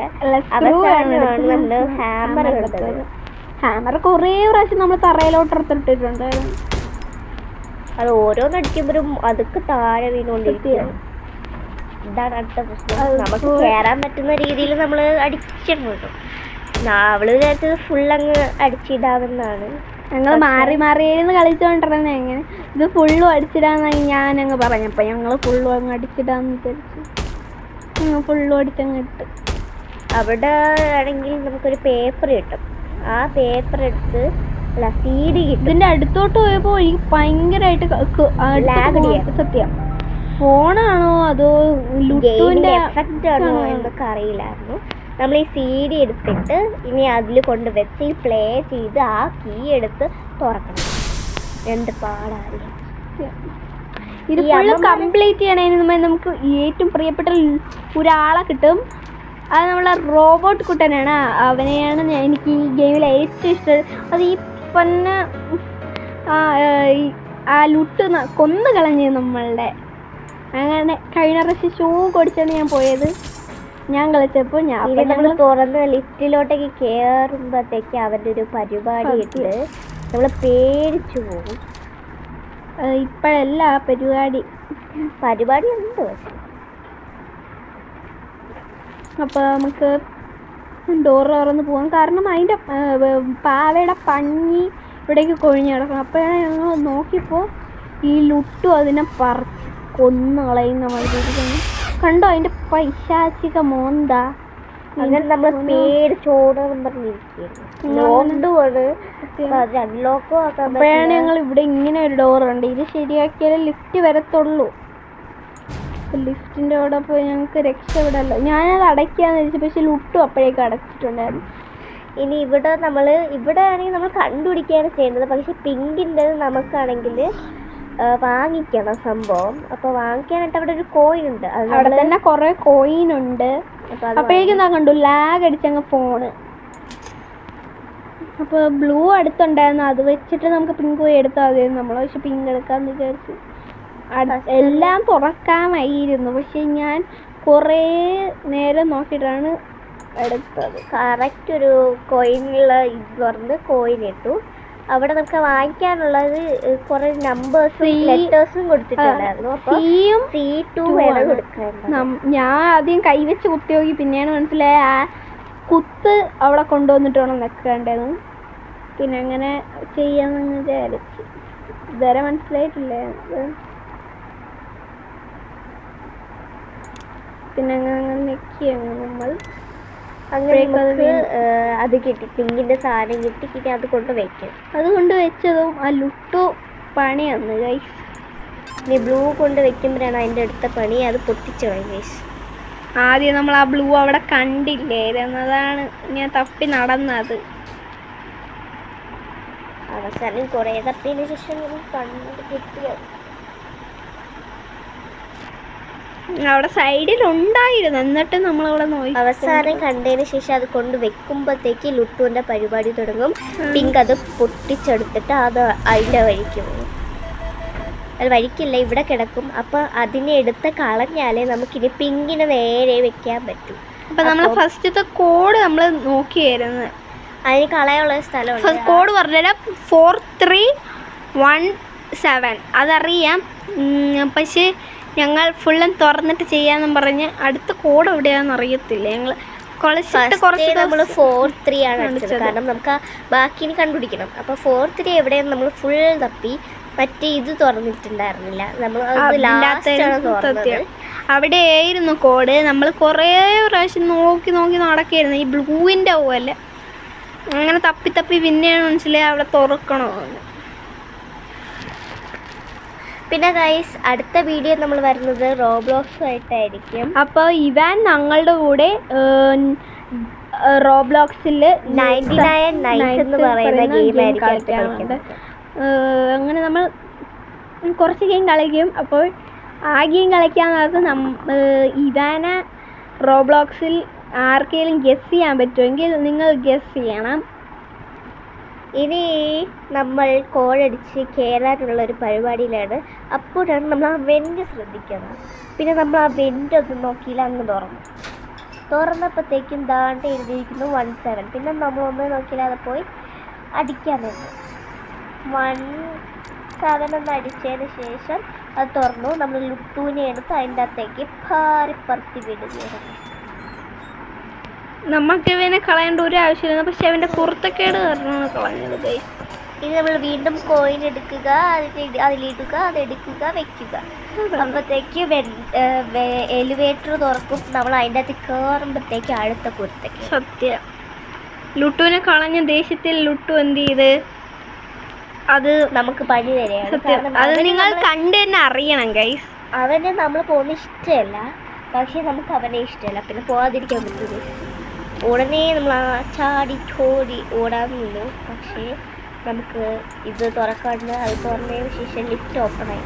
ഹാമർ എടുത്തത്. ഹാമർ കുറേ പ്രാവശ്യം നമ്മൾ തറയിലോട്ട് എടുത്തിട്ടുണ്ടായിരുന്നു. അത് ഓരോന്നടിക്കുമ്പോഴും അതൊക്കെ താഴെ വീണുകൊണ്ടിരിക്കുകയാണ്. ഇതാണ് അടുത്ത പ്രശ്നം. നമുക്ക് കയറാൻ പറ്റുന്ന രീതിയിൽ നമ്മൾ അടിച്ചിട്ടുണ്ട്. അവള് വിചാരിച്ചത് ഫുള്ളങ്ങ് അടിച്ചിടാമെന്നാണ്. ഞങ്ങൾ മാറി മാറിയിരുന്ന് കളിച്ചോണ്ടിരുന്നത്. എങ്ങനെ ഇത് ഫുള്ളും അടിച്ചിടാന്നായി ഞാനങ്ങ് പറഞ്ഞപ്പോൾ ഞങ്ങൾ ഫുള്ളും അങ്ങ് അടിച്ചിടാന്ന് വിചാരിച്ചു. ഫുള്ളും അടിച്ചങ്ങ് ഇട്ട്. അവിടെ ആണെങ്കിൽ നമുക്കൊരു പേപ്പർ കിട്ടും. ആ പേപ്പർ എടുത്ത് CD കിട്ടും. ഇതിൻ്റെ അടുത്തോട്ട് പോയപ്പോൾ എനിക്ക് ഭയങ്കരമായിട്ട് സത്യം ഫോണാണോ അതോ ലുട്ടുവിൻ്റെ എഫക്റ്റ് ആണോ എന്നൊക്കെ അറിയില്ലായിരുന്നു. നമ്മൾ ഈ CD എടുത്തിട്ട് ഇനി അതിൽ കൊണ്ട് വെച്ച് ഈ പ്ലേ ചെയ്ത് ആ കീ എടുത്ത് തുറക്കണം. 2 പാടാറില്ല. ഇത് ഫുള്ള് കംപ്ലീറ്റ് ചെയ്യണതിന് നമുക്ക് ഏറ്റവും പ്രിയപ്പെട്ട ഒരാളെ കിട്ടും. അത് നമ്മളെ റോബോട്ട് കുട്ടനാണ്. അവനെയാണ് എനിക്ക് ഈ ഗെയിമിൽ ഏറ്റവും ഇഷ്ടം. അത് ഈ ആ ലുട്ട് കൊന്നു കളഞ്ഞ് നമ്മളുടെ. അങ്ങനെ കഴിഞ്ഞ പ്രാവശ്യം ഷൂ കൊടുച്ചാണ് ഞാൻ പോയത്. ഞാൻ കളിച്ചപ്പോൾ നമ്മൾ തുറന്ന് ലിഫ്റ്റിലോട്ടേക്ക് കയറുമ്പോഴത്തേക്ക് അവൻ്റെ ഒരു പരിപാടി ഇട്ട് നമ്മൾ പേടിച്ചു പോകും. ഇപ്പോഴല്ല പരിപാടി ഉണ്ട്. അപ്പോൾ നമുക്ക് ഡോർ തുറന്ന് പോകാം. കാരണം അതിൻ്റെ പാവയുടെ പഞ്ഞി ഇവിടേക്ക് കൊഴിഞ്ഞ് കിടക്കണം. അപ്പോഴാണ് ഞങ്ങൾ നോക്കിയപ്പോൾ ഈ ലുട്ടും അതിനെ കൊന്നു കളയുന്ന മാതിരി കണ്ടോ അതിൻ്റെ പൈശാചിക മോന്ത. അങ്ങനെ നമ്മൾ പേടിച്ചോടാൻ പറഞ്ഞിരിക്കുകയാണ്. അപ്പോഴാണ് ഞങ്ങൾ ഇവിടെ ഇങ്ങനെ ഒരു ഡോറുണ്ട്. ഇത് ശരിയാക്കിയാലേ ലിഫ്റ്റ് വരത്തുള്ളൂ. ലിഫ്റ്റിൻ്റെ അവിടെ പോയി ഞങ്ങൾക്ക് രക്ഷപ്പെടല്ലോ. ഞാനത് അടയ്ക്കാന്ന് വെച്ചു. പക്ഷെ ലുട്ടും അപ്പോഴേക്കും അടച്ചിട്ടുണ്ടായിരുന്നു. ഇനി ഇവിടെ ആണെങ്കിൽ നമ്മൾ കണ്ടുപിടിക്കുകയാണ് ചെയ്യേണ്ടത്. പക്ഷെ പിങ്കിൻ്റെ നമുക്കാണെങ്കിൽ വാങ്ങിക്കണം സംഭവം. അപ്പോൾ വാങ്ങിക്കാനായിട്ട് അവിടെ ഒരു കോയിൻ ഉണ്ട്. അവിടെ തന്നെ കുറേ കോയിൻ ഉണ്ട്. അപ്പോഴേക്കും ഞാൻ കണ്ടു ലാഗ് അടിച്ചങ്ങ് ഫോണ്. അപ്പോൾ ബ്ലൂ അടുത്തുണ്ടായിരുന്നു. അത് വെച്ചിട്ട് നമുക്ക് പിങ്ക് പോയി എടുത്താൽ മതിയായിരുന്നു. നമ്മൾ പക്ഷെ പിങ്ക് എടുക്കാമെന്ന് വിചാരിച്ചു. എല്ലാം തുറക്കാമായിരുന്നു. പക്ഷെ ഞാൻ കുറേ നേരം നോക്കിയിട്ടാണ് എടുത്തത്. കറക്റ്റ് ഒരു കോയിനുള്ള ഇത് തുറന്ന് കോയിൻ ഇട്ടു. അവിടെ നമുക്ക് വാങ്ങിക്കാനുള്ളത് കുറേ നമ്പേഴ്സും ലെറ്റേഴ്സും കൊടുത്തിട്ടുണ്ടായിരുന്നു. അപ്പോൾ C2 വേണം കൊടുക്കാൻ. ഞാൻ ആദ്യം കൈവച്ച് കുത്തി നോക്കി. പിന്നെയാണ് മനസ്സിലായ ആ കുത്ത് അവിടെ കൊണ്ടുവന്നിട്ട് വേണം വെക്കേണ്ടത്. പിന്നെ അങ്ങനെ ചെയ്യാമെന്ന് വിചാരിച്ചു. ഇതുവരെ മനസ്സിലായിട്ടില്ല. പിന്നെ അങ്ങനെ നെക്കിയാണ് നമ്മൾ. അങ്ങനെ അത് കിട്ടി. പിങ്കിൻ്റെ സാധനം കിട്ടി. അത് കൊണ്ട് വെക്കും. അതുകൊണ്ട് വെച്ചതും ആ ലുട്ടു പണി വന്നു ഗൈസ്. ഇനി ബ്ലൂ കൊണ്ട് വെക്കുമ്പോഴാണ് അതിൻ്റെ അടുത്ത പണി. അത് പൊട്ടിച്ചു കളയും ഗൈസ്. ആദ്യം നമ്മൾ ആ ബ്ലൂ അവിടെ കണ്ടില്ലായിരുന്നതാണ് ഞാൻ തപ്പി നടന്നത്. അവസാനം കുറേ തപ്പിയതിന് ശേഷം കണ്ടു കിട്ടിയത്. അവിടെ സൈഡിലുണ്ടായിരുന്നു. എന്നിട്ട് നമ്മളവിടെ നോക്കി അവസാനം കണ്ടതിന് ശേഷം അത് കൊണ്ട് വെക്കുമ്പോഴത്തേക്ക് ലുട്ടുവിൻ്റെ പരിപാടി തുടങ്ങും. പിങ്ക് അത് പൊട്ടിച്ചെടുത്തിട്ട് അത് അതിൻ്റെ വഴിക്ക് പോകും. അത് വഴിക്കില്ല, ഇവിടെ കിടക്കും. അപ്പോൾ അതിനെ എടുത്ത് കളഞ്ഞാലേ നമുക്കിനി പിങ്കിനെ നേരെ വെക്കാൻ പറ്റും. അപ്പം നമ്മൾ ഫസ്റ്റത്തെ കോഡ് നമ്മൾ നോക്കിയായിരുന്നു. അതിന് കളയാനുള്ള സ്ഥലമുണ്ട്. കോഡ് പറഞ്ഞുതരാം 4317. അതറിയാം. പക്ഷേ ഞങ്ങൾ ഫുള്ളും തുറന്നിട്ട് ചെയ്യാമെന്നും പറഞ്ഞ് അടുത്ത കോഡ് എവിടെയാണെന്ന് അറിയത്തില്ല. ഞങ്ങൾ നമ്മൾ 4-3 ആണ് അടിച്ചത്. കാരണം നമുക്ക് ആ ബാക്കിന് കണ്ടുപിടിക്കണം. അപ്പോൾ 4-3 എവിടെയാണ് നമ്മൾ ഫുൾ തപ്പി. മറ്റേ ഇത് തുറന്നിട്ടുണ്ടായിരുന്നില്ല, നമ്മൾ അത് ലാസ്റ്റാണ് തുറന്നത്. അവിടെ ആയിരുന്നു കോഡ്. നമ്മൾ കുറേ പ്രാവശ്യം നോക്കി നോക്കി നടക്കുകയായിരുന്നു ഈ ബ്ലൂവിൻ്റെ പോലെ. അങ്ങനെ തപ്പി തപ്പി പിന്നെയാണ് മനസ്സിലായി അവിടെ തുറക്കണമെന്ന്. പിന്നെ ഗൈസ്, അടുത്ത വീഡിയോ നമ്മൾ വരുന്നത് റോബ്ലോക്സ് ആയിട്ടായിരിക്കും. അപ്പോൾ ഇവാൻ ഞങ്ങളുടെ കൂടെ റോബ്ലോക്സിൽ 99 നൈറ്റ്സ് എന്ന് പറയുന്ന ഗെയിം ആയിരിക്കും. അങ്ങനെ നമ്മൾ കുറച്ച് ഗെയിം കളിക്കും. അപ്പോൾ ആ ഗെയിം കളിക്കാമെന്നത് ഇവാന റോബ്ലോക്സിൽ ആർക്കെങ്കിലും ഗെസ് ചെയ്യാൻ പറ്റുമെങ്കിൽ നിങ്ങൾ ഗെസ് ചെയ്യണം. ഇനി നമ്മൾ കോഴടിച്ച് കയറാനുള്ളൊരു പരിപാടിയിലാണ്. അപ്പോഴാണ് നമ്മൾ ആ വെൻ്റ് ശ്രദ്ധിക്കുന്നത്. പിന്നെ നമ്മൾ ആ വെൻ്റ് ഒന്നും നോക്കിയില്ല, അങ്ങ് തുറന്നപ്പോഴത്തേക്കും ദാണ്ട് എഴുതിയിരിക്കുന്നു 17. പിന്നെ നമ്മളൊന്നും നോക്കിയില്ലാതെ പോയി അടിക്കാൻ നിന്നു. 17 ഒന്ന് അടിച്ചതിന് ശേഷം അത് തുറന്നു. നമ്മൾ ലുട്ടൂനെ എടുത്ത് അതിൻ്റെ അകത്തേക്ക് പാറിപ്പറത്തി വിടുകയായിരുന്നു. നമുക്ക് ഇവനെ കളയേണ്ട ഒരു ആവശ്യമില്ല, പക്ഷെ അവൻ്റെ കുർത്തക്കേട് കാരണമാണ് കളഞ്ഞത് ഗൈസ്. ഇനി നമ്മൾ വീണ്ടും കോയിൻ എടുക്കുക, അതിലിടുക, അതെടുക്കുക, വെക്കുക. അപ്പോഴത്തേക്ക് എലിവേറ്റർ തുറക്കും. നമ്മൾ അതിൻ്റെ അകത്ത് കയറുമ്പോഴത്തേക്ക് അടുത്ത കുർത്തക്കേട്. സത്യം, ലുട്ടുവിനെ കളഞ്ഞ ദേഷ്യത്തിൽ ലുട്ടു എന്ത് ചെയ്ത് അത് നമുക്ക് പണി തരികയാണ്. സത്യം, അത് നിങ്ങൾ കണ്ടു തന്നെ അറിയണം ഗൈസ്. അവനെ നമ്മൾ പോകുന്ന ഇഷ്ടമല്ല, പക്ഷേ നമുക്ക് അവനെ ഇഷ്ടമല്ല. പിന്നെ പോകാതിരിക്കാൻ പറ്റുള്ളൂ. ഉടനെ നമ്മൾ ചാടി ചോടി ഓടാൻ നിന്നു. പക്ഷേ നമുക്ക് ഇത് തുറക്കാണ്ട് അത് തുറന്നതിന് ശേഷം ലിഫ്റ്റ് ഓപ്പൺ ആയി.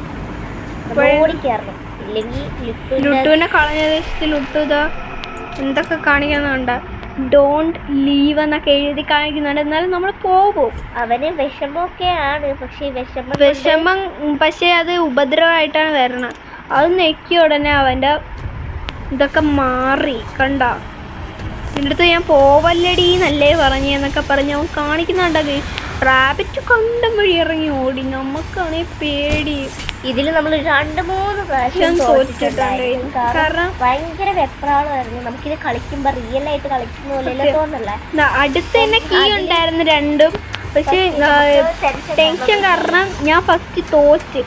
ഓടിക്കയറണം, ഇല്ലെങ്കിൽ ലുട്ടുവിനെ കളഞ്ഞ ദേഷ്യത്തിൽ ലുട്ടു ഇതാ എന്തൊക്കെ കാണിക്കുന്നുണ്ട്. ഡോണ്ട് ലീവ് എന്നൊക്കെ എഴുതി കാണിക്കുന്നുണ്ട്. എന്നാലും നമ്മൾ പോകും. അവന് വിഷമമൊക്കെയാണ്, പക്ഷേ വിഷമം പക്ഷേ അത് ഉപദ്രവമായിട്ടാണ് വരണം. അത് നെക്കിയ ഉടനെ അവൻ്റെ ഇതൊക്കെ മാറി. കണ്ട എൻ്റെ അടുത്ത് ഞാൻ പോവല്ലടി നല്ലേ പറഞ്ഞെന്നൊക്കെ പറഞ്ഞ് അവൻ കാണിക്കുന്നുണ്ടത്. റാബിറ്റ് കണ്ടം വഴി ഇറങ്ങി ഓടി. നമുക്കാണെ പേടി. ഇതിൽ നമ്മൾ 2-3 പ്രാവശ്യം തോറ്റിട്ടുണ്ട്. കാരണം ഭയങ്കര വെപ്രാളമായിരുന്നു. നമുക്കിത് കളിക്കുമ്പോൾ റിയൽ ആയിട്ട് കളിക്കുന്ന പോലെ തോന്നല്ല. അടുത്ത് തന്നെ കീ ഉണ്ടായിരുന്നു രണ്ടും. പക്ഷേ ടെൻഷൻ കാരണം ഞാൻ ഫസ്റ്റ് തോറ്റ്.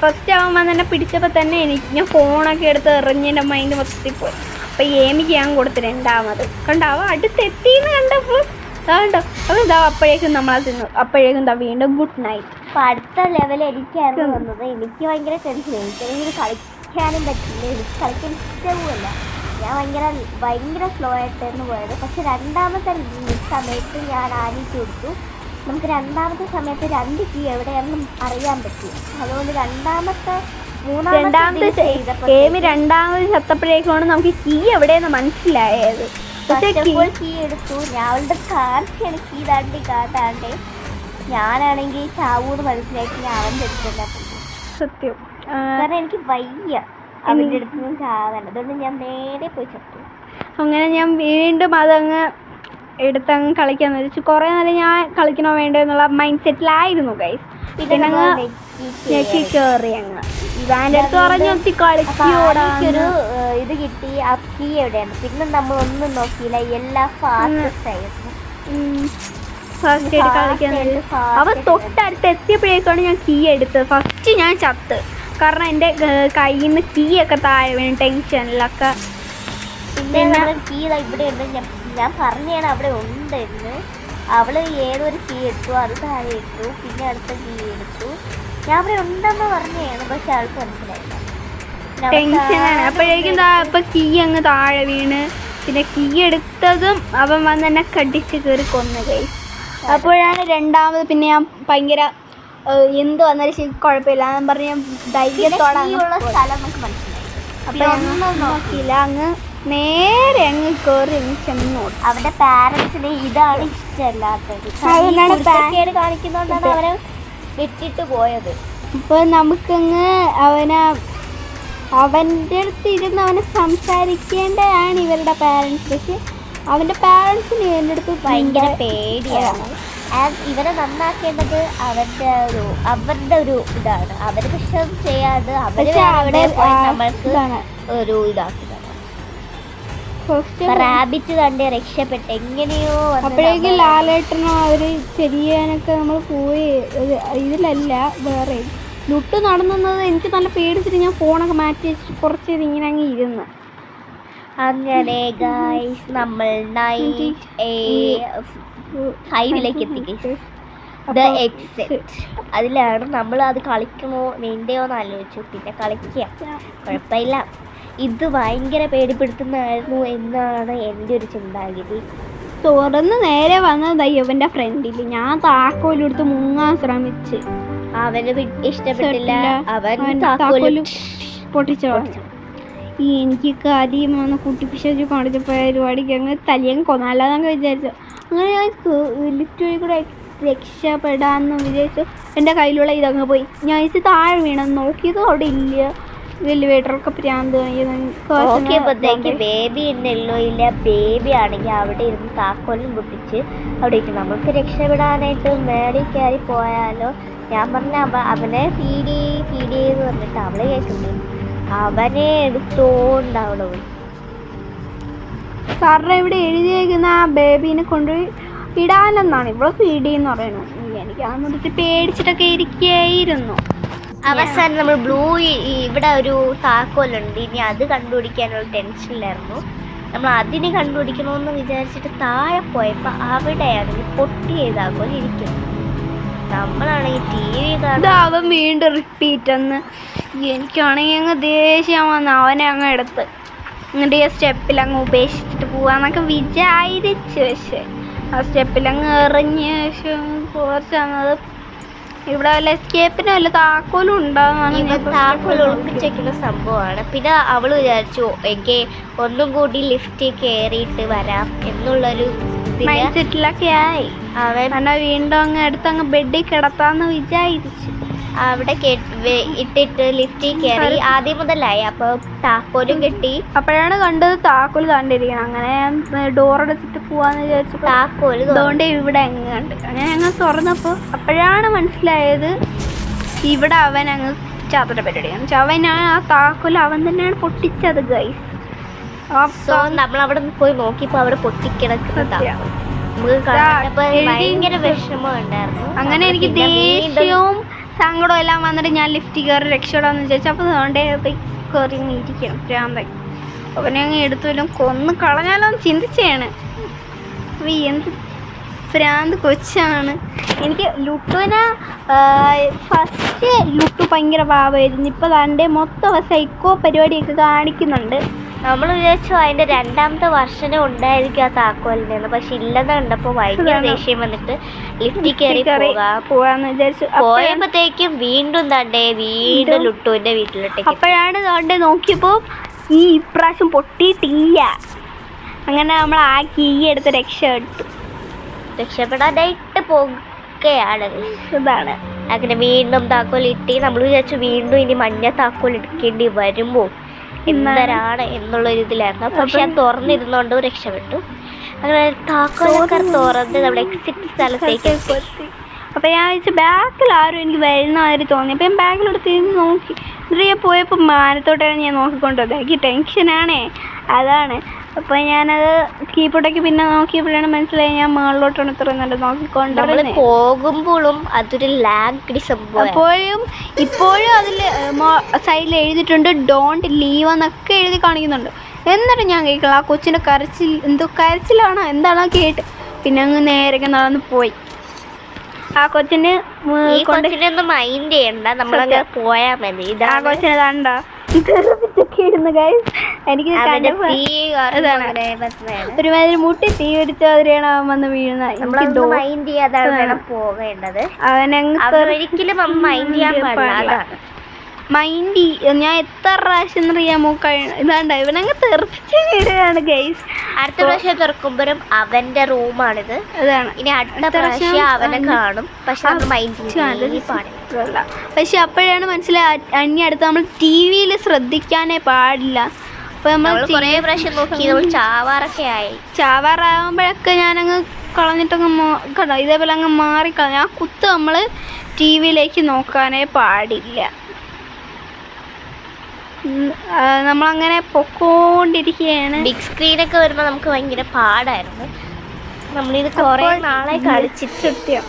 ഫസ്റ്റ് ആവുമ്പോൾ തന്നെ പിടിച്ചപ്പോൾ തന്നെ ഞാൻ ഫോണൊക്കെ എടുത്ത് എറിഞ്ഞ് എൻ്റെ മൈൻഡ് മൊത്തത്തിൽ പോയി. അപ്പോൾ ഏമിക്ക് ഞാൻ കൊടുത്തു രണ്ടാമത്. കണ്ടാവോ അടുത്തെത്തിന്ന് കണ്ടപ്പോൾ അതുകൊണ്ടോ അപ്പോൾ ഇതാ അപ്പോഴേക്കും നമ്മളത് തിന്നു. അപ്പോഴേക്കും എന്താ വീണ്ടും ഗുഡ് നൈറ്റ്. അപ്പോൾ അടുത്ത ലെവൽ എനിക്കായിരുന്നു വന്നത്. എനിക്ക് ഭയങ്കര ടെൻഷൻ. എനിക്കത് കളിക്കാനും പറ്റില്ല, എനിക്ക് കളിക്കാൻ ഇഷ്ടവുമല്ല. ഞാൻ ഭയങ്കര സ്ലോ ആയിട്ടായിരുന്നു പോയത്. പക്ഷെ രണ്ടാമത്തെ സമയത്ത് ഞാൻ ആനിക്ക് കൊടുത്തു. നമുക്ക് രണ്ടാമത്തെ സമയത്ത് 2 കീ എവിടെയാണെന്നും അറിയാൻ പറ്റും. അതുകൊണ്ട് രണ്ടാമത്തെ ഗെയിം രണ്ടാമത് ചത്തപ്പോഴേക്കാണ് നമുക്ക് കീ എവിടെയെന്ന് മനസ്സിലായത്. കീ എടുത്തു. ഞാൻ അവളുടെ കാണിച്ചാണ് കീ കാട്ടാണ്ടേ. ഞാനാണെങ്കിൽ ചാവൂട് മനസ്സിലാക്കി ഞാൻ അവൻ്റെ അടുത്തല്ല. സത്യം, കാരണം എനിക്ക് വയ്യ അവൻ്റെ അടുത്ത് നിന്ന് ചാവാൻ. അതുകൊണ്ട് ഞാൻ നേരെ പോയി ചത്തു. അങ്ങനെ ഞാൻ വീണ്ടും അതങ്ങ് എടുത്തങ്ങ് കളിക്കാന്ന് വെച്ചു. കുറേ നേരം ഞാൻ കളിക്കണോ വേണ്ടോ എന്നുള്ള മൈൻഡ് സെറ്റിലായിരുന്നു ഗൈസ്. പിന്നെ ഞെക്കി കയറി അങ്ങ് ഇവാൻ്റെ അടുത്ത് പറഞ്ഞൊത്തി കളിക്കൊരു ഇത് കിട്ടി. ആ കീ എവിടെയാണ്? പിന്നെ നമ്മൾ ഒന്നും നോക്കിയില്ല, എല്ലാം ഫാസ്റ്റ് ആയിരുന്നു. ഫസ്റ്റ് ആയിട്ട് കളിക്കാൻ അവ തൊട്ടടുത്ത് എത്തിയപ്പോഴേക്കാണ് ഞാൻ കീ എടുത്തത്. ഫസ്റ്റ് ഞാൻ ചത്ത്. കാരണം എൻ്റെ കയ്യിൽ നിന്ന് കീ ഒക്കെ താഴെ വീണു ടെൻഷനിലൊക്കെ. പിന്നെ കീ ഇവിടെ ഉണ്ട്. ഞാൻ പറഞ്ഞാണ് അവിടെ ഉണ്ടെന്ന്. അവൾ ഏതൊരു കീ എടുത്തു, അത് താഴെ ഇട്ടു. പിന്നെ അടുത്ത കീ എടുത്തു. ഞാൻ അവിടെ ഉണ്ടെന്ന് പറഞ്ഞാണ്, പക്ഷെ ആൾക്ക് മനസ്സിലായില്ല. ടെൻഷനാണ്. അപ്പോഴേക്കും ഇപ്പം കീ അങ്ങ് താഴെ വീണ്. പിന്നെ കീ എടുത്തതും അവൻ വന്ന് എന്നെ കടിച്ച് കയറി കൊന്നു ഗൈസ്. അപ്പോഴാണ് രണ്ടാമത് പിന്നെ ഞാൻ ഭയങ്കര എന്ത് വന്നാലും ശരി കുഴപ്പമില്ല എന്ന് പറഞ്ഞ് ഞാൻ ധൈര്യത്തോടെ സ്ഥലം നമുക്ക് മനസ്സിലായി. അപ്പം ഒന്നും നോക്കിയില്ല, അങ്ങ് നേരെ അങ്ങ് കയറി ചെന്നു. അവന്റെ പാരൻസിന് ഇതാണ് ഇഷ്ടമല്ലാത്തത്. കാണിക്കുന്നോണ്ടാണ് അവരെ വിട്ടിട്ട് പോയത്. അപ്പോൾ നമുക്കങ്ങ് അവൻ്റെ അടുത്ത് ഇരുന്ന് അവനെ സംസാരിക്കേണ്ടതാണ് ഇവരുടെ പാരൻസ്. പക്ഷെ അവൻ്റെ പാരൻസിന് എൻ്റെ അടുത്ത് ഭയങ്കര പേടിയാണ്. ഇവരെ നന്നാക്കേണ്ടത് അവരുടെ ഒരു ഇതാണ്. അവര് പക്ഷെ ചെയ്യാതെ അവര് അവിടെ നമ്മൾക്ക് ഒരു ഇതാക്കുന്നത്. റാബിറ്റ് കണ്ട് രക്ഷപ്പെട്ട് എങ്ങനെയോ അപ്പോഴേക്കും ലാലേട്ടനോ അവര് ചെയ്യാനൊക്കെ നമ്മൾ പോയി. ഇതിലല്ല വേറെ ലുട്ട് നടന്നത്. എനിക്ക് നല്ല പേടിച്ചിട്ട് ഞാൻ ഫോണൊക്കെ മാറ്റി വെച്ചിട്ട് കുറച്ച് ഇങ്ങനെ അങ്ങ് ഇരുന്ന്. അങ്ങനെ ഗൈസ് നമ്മൾ 5ലേക്ക് എത്തി. അതിലാണ് നമ്മൾ അത് കളിക്കണോ വേണ്ടയോ എന്ന് ആലോചിച്ചു. പിന്നെ കളിക്കുക, കുഴപ്പമില്ല. ഇത് ഭയങ്കര പേടിപ്പെടുത്തുന്നതായിരുന്നു എന്നാണ് എൻ്റെ ഒരു ചിന്താഗതി. തുറന്ന് നേരെ വന്നത് ഇവന്റെ ഫ്രണ്ടിൽ. ഞാൻ താക്കോലെടുത്ത് മുങ്ങാൻ ശ്രമിച്ച്. അവന് ഇഷ്ടപ്പെട്ടില്ല. അവൻ താക്കോലും പൊട്ടിച്ചു. എനിക്ക് കാര്യം വന്ന് കുട്ടിപ്പിശു കാണിച്ച പരിപാടിക്ക് അങ്ങ് തലിയങ്ങ് കൊന്നാലാന്നൊക്കെ വിചാരിച്ചു. അങ്ങനെ ഞാൻ ലിഫ്റ്റ് വഴി കൂടെ രക്ഷപ്പെടാമെന്ന് വിചാരിച്ചു. എൻ്റെ കയ്യിലുള്ള ഇതങ്ങ് പോയി. ഞാൻ ഇത് താഴെ വീണെന്ന് നോക്കിയതും അവിടെ ഇല്ല. എലിവേറ്ററൊക്കെ പ്രാന്ത് നോക്കിയപ്പോഴത്തേക്ക് ബേബി ഉണ്ടല്ലോ ഇല്ല. ബേബി ആണെങ്കിൽ അവിടെ ഇരുന്ന് താക്കോലും പൊട്ടിച്ച് അവിടെ ഇരിക്കും. നമുക്ക് രക്ഷപ്പെടാനായിട്ട് മേളിൽ കയറി പോയാലോ. ഞാൻ പറഞ്ഞ അവനെ ഫീഡ് ചെയ്ത് പറഞ്ഞിട്ട് അവളെ കേൾക്കുന്നേ. അവനെ എടുത്തോണ്ടവള് പോയി. സാറിന് ഇവിടെ എഴുതിയേക്കുന്ന ആ ബേബീനെ കൊണ്ടുപോയി ഇടാനെന്നാണ് ഇവിടെ ഫീഡ് ചെയ്യുന്ന പറയുന്നത്. എനിക്ക് ആ മുറിച്ച് പേടിച്ചിട്ടൊക്കെ ഇരിക്കുകയായിരുന്നു. അവസാനം നമ്മൾ ബ്ലൂ ഇവിടെ ഒരു താക്കോലുണ്ട്. ഇനി അത് കണ്ടുപിടിക്കാനുള്ള ടെൻഷനിലായിരുന്നു. നമ്മൾ അതിനെ കണ്ടുപിടിക്കണമെന്ന് വിചാരിച്ചിട്ട് താഴെ പോയപ്പോൾ അവിടെയാണെങ്കിൽ പൊട്ടിയ താക്കോൽ ഇരിക്കുന്നു. നമ്മളാണെങ്കിൽ TV കാണാൻ അവൻ വീണ്ടും റിപ്പീറ്റ് എന്ന്. എനിക്കാണെങ്കിൽ അങ്ങ് ദേഷ്യം വന്ന് അവനെ അങ്ങ് എടുത്ത് എന്നിട്ട് ഈ സ്റ്റെപ്പിൽ അങ്ങ് ഉപേക്ഷിച്ചിട്ട് പോവാന്നൊക്കെ വിചാരിച്ചു. പക്ഷെ ആ സ്റ്റെപ്പിൽ അങ്ങ് എറിഞ്ഞ ശേഷം കുറച്ച് വന്നത് ഇവിടെ വല്ല എസ്കേപ്പിന് വല്ല താക്കോലും ഉണ്ടാകുന്നതാണ്. താക്കോൽ ഒളിപ്പിച്ചേക്കുന്ന സംഭവമാണ്. പിന്നെ അവൾ വിചാരിച്ചു എനിക്ക് ഒന്നും കൂടി ലിഫ്റ്റ് കയറിയിട്ട് വരാം എന്നുള്ളൊരു മൈൻഡ് സെറ്റിലൊക്കെ ആയി. അവൻ വീണ്ടും അങ്ങ് എടുത്തങ്ങ് ബെഡിൽ കിടത്താന്ന് വിചാരിച്ചു. അവിടെ ഇട്ടിട്ട് ലിഫ്റ്റിൽ കയറി ആദ്യം മുതലായി. അപ്പോൾ താക്കോലും കിട്ടി. അപ്പോഴാണ് കണ്ടത് താക്കോൽ കണ്ടിരിക്കണം. അങ്ങനെ ഡോറടച്ചിട്ട് പോവാന്ന് വിചാരിച്ചു. താക്കോൽ അതുകൊണ്ട് ഇവിടെ അങ്ങ് കണ്ട് അങ്ങനെ അങ്ങ് തുറന്നപ്പോൾ അപ്പോഴാണ് മനസ്സിലായത് ഇവിടെ അവൻ അങ്ങ് ചാത്തയുടെ പരിപാടിയാണ്. അവൻ ആ താക്കോൽ അവൻ തന്നെയാണ് പൊട്ടിച്ചത് ഗൈസ്. സോ നമ്മളവിടെ പോയി നോക്കിയപ്പോൾ അവിടെ പൊട്ടിക്കിടക്കുന്ന ഭയങ്കര വിഷമം ഉണ്ടായിരുന്നു. അങ്ങനെ എനിക്ക് ദേഷ്യവും സങ്കടവും എല്ലാം വന്നിട്ട് ഞാൻ ലിഫ്റ്റ് കയറി രക്ഷപ്പെടാന്ന് വിചാരിച്ചു. അപ്പോൾ അതുകൊണ്ട് പോയി കയറി ഇരിക്കണം പ്രാന്തായി. അവനെ അങ്ങ് എടുത്തുവല്ലോ കൊന്ന് കളഞ്ഞാലോ എന്ന് ചിന്തിച്ചാണ്. അപ്പോൾ എന്ത് പ്രാന്ത് കൊച്ചാണ്. എനിക്ക് ലുട്ടുവിനെ ഫസ്റ്റ് ലുട്ടു ഭയങ്കര പാവമായിരുന്നു. ഇപ്പോൾ തൻ്റെ മൊത്തം സൈക്കോ പരിപാടിയൊക്കെ കാണിക്കുന്നുണ്ട്. നമ്മൾ വിചാരിച്ചു അതിൻ്റെ 2ാമത്തെ വർഷനെ ഉണ്ടായിരിക്കും ആ താക്കോലിൻ്റെ. പക്ഷെ ഇല്ലെന്ന് കണ്ടപ്പോൾ ഭയങ്കര ദേഷ്യം വന്നിട്ട് ലിഫ്റ്റിൽ കയറി പോവാന്ന് വിചാരിച്ചു. പോയപ്പോഴത്തേക്കും വീണ്ടും വീണ്ടും ലുട്ടുവിൻ്റെ വീട്ടിലോട്ടേക്ക്. അപ്പോഴാണ് തണ്ടേ നോക്കിയപ്പോൾ ഈ ഇപ്രാവശ്യം പൊട്ടിയിട്ടില്ല. അങ്ങനെ നമ്മൾ ആ കീ എടുത്ത് രക്ഷപ്പെടാനായിട്ട് പോകുകയാണ്. ഇതാണ് അങ്ങനെ വീണ്ടും താക്കോൽ ഇട്ടി. നമ്മൾ വിചാരിച്ചു വീണ്ടും ഇനി മഞ്ഞ താക്കോൽ എടുക്കേണ്ടി വരുമോ എന്തരാണ് എന്നുള്ളൊരിതിലായിരുന്നു. പക്ഷെ ഞാൻ തുറന്നിരുന്നോണ്ട് രക്ഷപ്പെട്ടു. അങ്ങനെ താക്കോലൊക്കെ തുറന്ന് നമ്മുടെ എക്സിറ്റ് സ്ഥലത്തേക്ക് എത്തി. അപ്പോൾ ഞാൻ വെച്ച് ബാക്കിൽ ആരും എനിക്ക് വരുന്ന മാതിരി തോന്നി. അപ്പോൾ ഞാൻ ബാക്കിലെടുത്ത് നോക്കി. എന്നിട്ട് ഞാൻ പോയപ്പോൾ മാനത്തോട്ടാണ് ഞാൻ നോക്കിക്കൊണ്ടത്. എനിക്ക് ടെൻഷനാണേ, അതാണ്. അപ്പോൾ ഞാനത് കീബോർഡൊക്കെ പിന്നെ നോക്കിയപ്പോഴാണ് മനസ്സിലായി ഞാൻ മുകളിലോട്ടാണ് ഇത്രയും നല്ല നോക്കിക്കൊണ്ട് പോകുമ്പോഴും അതൊരു ലാഗ് സംഭവം. ഇപ്പോഴും അതിൽ സൈഡിൽ എഴുതിയിട്ടുണ്ട് ഡോണ്ട് ലീവ് എന്നൊക്കെ എഴുതി കാണിക്കുന്നുണ്ട്. എന്നിട്ട് ഞാൻ കേൾക്കണം ആ കൊച്ചിൻ്റെ കരച്ചിലാണോ എന്താണോ കേട്ട്. പിന്നെ അങ്ങ് നേരെ നടന്ന് പോയി. ആ കൊച്ചിന് ഒന്നും മൈൻഡ് ചെയ്യണ്ട, നമ്മളങ്ങ് പോയാൽ മതി. ആ കൊച്ചിനെ കണ്ട എനിക്ക് ഒരുമാതിരി മുട്ടി തീ പിടിച്ചതിരെയാണ് അവൻ വന്ന് വീഴുന്നത്. മൈൻഡ് ചെയ്യാതാണ് പോകേണ്ടത്. ഒരിക്കലും മൈൻഡ് ചെയ്യാൻ പാടില്ല. മൈൻഡ് ഞാൻ എത്ര പ്രാവശ്യം അറിയാമോ ഇതാണ്ട ഇവനങ്ങ് തെറിപ്പിച്ച് വീടുകയാണ് ഗൈസ്. അടുത്ത പ്രാവശ്യം തുറക്കുമ്പോഴും അവന്റെ റൂമാണിത്. അതാണ് ഇനി അടുത്ത പ്രാവശ്യം അവനെ കാണും. പക്ഷെ പക്ഷെ അപ്പോഴാണ് മനസ്സിലായി അന്യ അടുത്ത് നമ്മൾ TV-യിൽ ശ്രദ്ധിക്കാനേ പാടില്ല. അപ്പൊ നമ്മൾ കുറേ പ്രാവശ്യം നോക്കി നമ്മൾ ചാവാറാകുമ്പോഴൊക്കെ ഞാനങ്ങ് കളഞ്ഞിട്ടങ്ങ് കണ്ടോ ഇതേപോലെ അങ്ങ് മാറിക്കളഞ്ഞു. ആ കുത്ത് നമ്മൾ TV-യിലേക്ക് നോക്കാനേ പാടില്ല. നമ്മളങ്ങനെ പൊക്കോണ്ടിരിക്കുകയാണ്. ബിഗ് സ്ക്രീനൊക്കെ വരുമ്പോൾ നമുക്ക് ഭയങ്കര പാടായിരുന്നു. നമ്മളിത് കുറേ നാളെ കളിച്ചിട്ട് സത്യം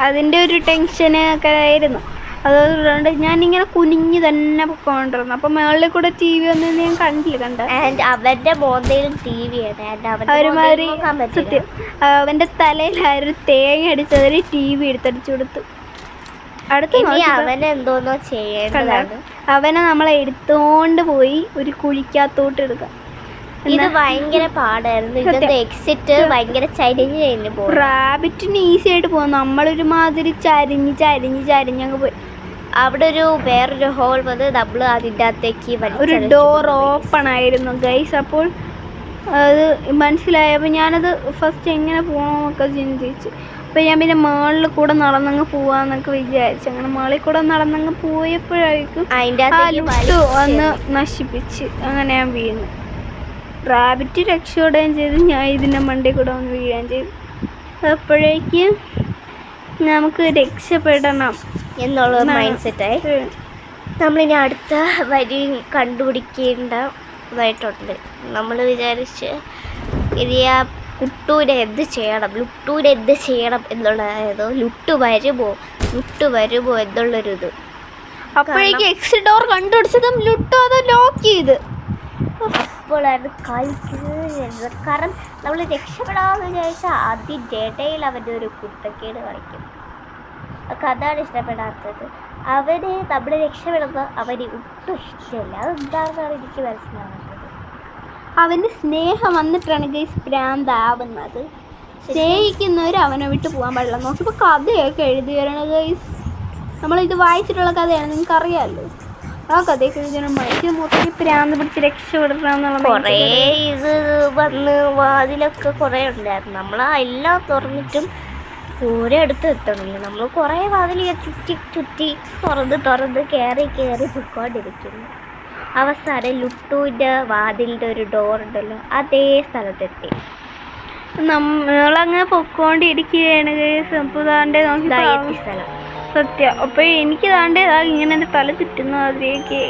അതിൻ്റെ ഒരു ടെൻഷന് ഒക്കെ ആയിരുന്നു. അതുകൊണ്ട് ഞാനിങ്ങനെ കുനിഞ്ഞ് തന്നെ പൊക്കോണ്ടിരുന്നു. അപ്പം മേളിൽ കൂടെ ടി വി ഒന്നും ഞാൻ കണ്ട ആൻഡ് അവരുടെ മോന്തയിലും ടി വി ഒരുമാതിരി സത്യം അവൻ്റെ തലയിലായൊരു തേങ്ങ അടിച്ചതിന് ടി വി എടുത്തടിച്ചു കൊടുത്തു. അടുത്ത് അവനെന്തോന്നോ ചെയ്യേണ്ടതാണ്. അവനെ നമ്മളെ എടുത്തോണ്ട് പോയി ഒരു കുഴിക്കകത്തോട്ട് എടുക്കാം. ഇത് ഭയങ്കര പാടായിരുന്നു. ഇതിന്റെ എക്സിറ്റ് ഭയങ്കര ചരിഞ്ഞ് കഴിഞ്ഞു പോകും. റാബിറ്റിന് ഈസി ആയിട്ട് പോകും. നമ്മളൊരുമാതിരി ചരിഞ്ഞങ്ങ് പോയി. അവിടെ വേറൊരു ഹോൾ വന്ന് നമ്മൾ അതിൻ്റെ അകത്തേക്ക് ഒരു ഡോർ ഓപ്പൺ ആയിരുന്നു ഗൈസ്. അപ്പോൾ അത് മനസ്സിലായപ്പോൾ ഞാനത് ഫസ്റ്റ് എങ്ങനെ പോകണമെന്നൊക്കെ ചിന്തിച്ചു. അപ്പോൾ ഞാൻ പിന്നെ മേളിൽ കൂടെ നടന്നങ്ങ് പോവാന്നൊക്കെ വിചാരിച്ചു. അങ്ങനെ മേളിൽ കൂടെ നടന്നങ്ങ് പോയപ്പോഴായിരിക്കും ലുട്ടു വന്ന് നശിപ്പിച്ച് അങ്ങനെ ഞാൻ വീണു. റാബിറ്റ് രക്ഷപ്പെടുകയും ചെയ്തു. ഞാൻ ഇതിൻ്റെ മണ്ടയിൽ കൂടെ വന്ന് വീഴുകയും ചെയ്തു. അപ്പോഴേക്കും നമുക്ക് രക്ഷപ്പെടണം എന്നുള്ള മൈൻഡ് സെറ്റായി. നമ്മളിനി അടുത്ത വരി കണ്ടുപിടിക്കേണ്ടതായിട്ടുണ്ട്. നമ്മൾ വിചാരിച്ച് ഇനി ആ ലുട്ടൂരെ എന്ത് ചെയ്യണം എന്നുള്ളതായത് ലുട്ടു വരുമോ എന്നുള്ളൊരിത്. അപ്പോഴേക്കും എക്സിറ്റ് ഡോർ കണ്ടുപിടിച്ചതും ലുട്ടു അത് ലോക്ക് ചെയ്ത്. അപ്പോഴാണ് കളിക്കുന്നത്. കാരണം നമ്മൾ രക്ഷപ്പെടാമെന്ന് വിചാരിച്ചാൽ അതിൻ്റെ ഇടയിൽ അവൻ്റെ ഒരു കുത്തക്കേട് കളിക്കും. അതാണ് ഇഷ്ടപ്പെടാത്തത്. നമ്മൾ രക്ഷപ്പെടുമ്പോൾ അവന് ഒട്ടും ഇഷ്ടമില്ല. അതെന്താണെന്നാണ് എനിക്ക് മനസ്സിലാകുന്നത്. അവന് സ്നേഹം വന്നിട്ടാണ് ഗൈസ് ഭ്രാന്താവുന്നത്. സ്നേഹിക്കുന്നവർ അവനെ വിട്ട് പോകാൻ പാടില്ല. നോക്കിയപ്പോൾ കഥയൊക്കെ എഴുതി വരണം ഗൈസ്. നമ്മളിത് വായിച്ചിട്ടുള്ള കഥയാണ്, നിങ്ങൾക്ക് അറിയാമല്ലോ. ആ കഥയൊക്കെ എഴുതിയാണ് മനുഷ്യ മൊത്തം ഭ്രാന്ത് പിടിച്ച് രക്ഷപ്പെടണം എന്നുള്ള കുറേ ഇത് വന്ന് വാതിലൊക്കെ കുറേ ഉണ്ടായിരുന്നു. നമ്മൾ എല്ലാം തുറന്നിട്ടും ഒരിടത്ത് എത്തണില്ല. നമ്മൾ കുറേ വാതിൽ ചുറ്റി തുറന്ന് കയറി പൊയ്ക്കൊണ്ടിരിക്കുന്നു. അവസാനം ലുട്ടുവിൻ്റെ വാതിലിൻ്റെ ഒരു ഡോർ ഉണ്ടല്ലോ, അതേ സ്ഥലത്തെത്തി. നമ്മളങ്ങനെ പൊക്കോണ്ടിരിക്കുകയാണ് സ്ഥലം സത്യം. അപ്പോൾ എനിക്ക് താണ്ടേ ഇങ്ങനെ എൻ്റെ തല ചുറ്റുന്നു അതിലേക്ക്.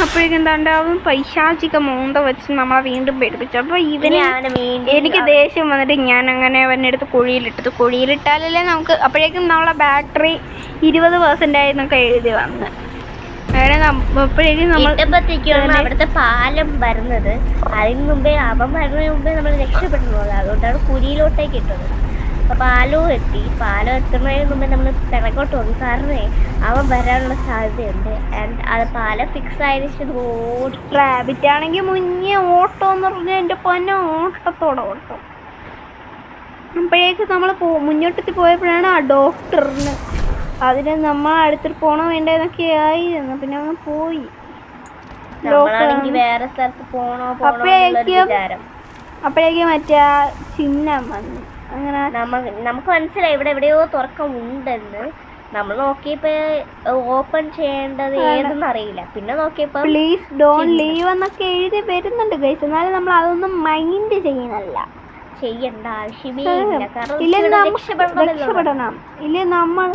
അപ്പോഴേക്കും താണ്ടാവും പൈശാചിക മോന്ത വെച്ച് നമ്മളെ വീണ്ടും പേടിപ്പിച്ചു. അപ്പോൾ എനിക്ക് ദേഷ്യം വന്നിട്ട് ഞാൻ അങ്ങനെ അവൻ്റെ അടുത്ത് കുഴിയിലിട്ടാലല്ലേ നമുക്ക്. അപ്പോഴേക്കും നമ്മളെ ബാറ്ററി 20% ആയിരുന്നൊക്കെ എഴുതി വന്ന്. അപ്പോഴേക്കും അവിടുത്തെ പാലം വരുന്നത് അതിന് മുമ്പേ അവൻ വരുന്നതിന് മുമ്പേ നമ്മൾ രക്ഷപ്പെടുന്നത്. അതുകൊണ്ടാണ് കുഴിയിലോട്ടേക്ക് ഇട്ടത്. അപ്പോൾ പാലം എത്തുന്നതിന് മുമ്പേ നമ്മൾ പിറകോട്ട് പോകും. കാരണം അവൻ വരാനുള്ള സാധ്യതയുണ്ട്. ആൻഡ് അത് പാലം ഫിക്സ് ആയതിന് റാബിറ്റ് ആണെങ്കിൽ മുന്നേ ഓട്ടോ എന്ന് പറഞ്ഞാൽ എൻ്റെ പൊന്നെ ഓട്ടത്തോടെ ഓട്ടം. അപ്പോഴേക്ക് നമ്മൾ മുന്നോട്ടത്തിൽ പോയപ്പോഴാണ് ആ ഡോക്ടറിന് അതിന് നമ്മൾ അടുത്തിട്ട് പോകണോ വേണ്ടതെന്നൊക്കെ ആയിരുന്നു. പിന്നെ അങ്ങ് പോയി. വേറെ സ്ഥലത്ത് അപ്പോഴേക്കും മറ്റേ ആ ചിഹ്നം വന്നു. അങ്ങനെ നമുക്ക് മനസ്സിലായി ഇവിടെ എവിടെയോ തുറക്കമുണ്ടെന്ന്. നമ്മൾ നോക്കിയപ്പോ ഓപ്പൺ ചെയ്യേണ്ടത് ഏതെന്ന് അറിയില്ല. പിന്നെ നോക്കിയപ്പോ പ്ലീസ് ഡോണ്ട് ലീവ് എന്നൊക്കെ എഴുതി വരുന്നുണ്ട് ഗൈസ്. എന്നാലും നമ്മൾ അതൊന്നും മൈൻഡ് ചെയ്യേണ്ട ആവശ്യമേ ഇല്ല. രക്ഷപ്പെടണം. ഇല്ല നമ്മൾ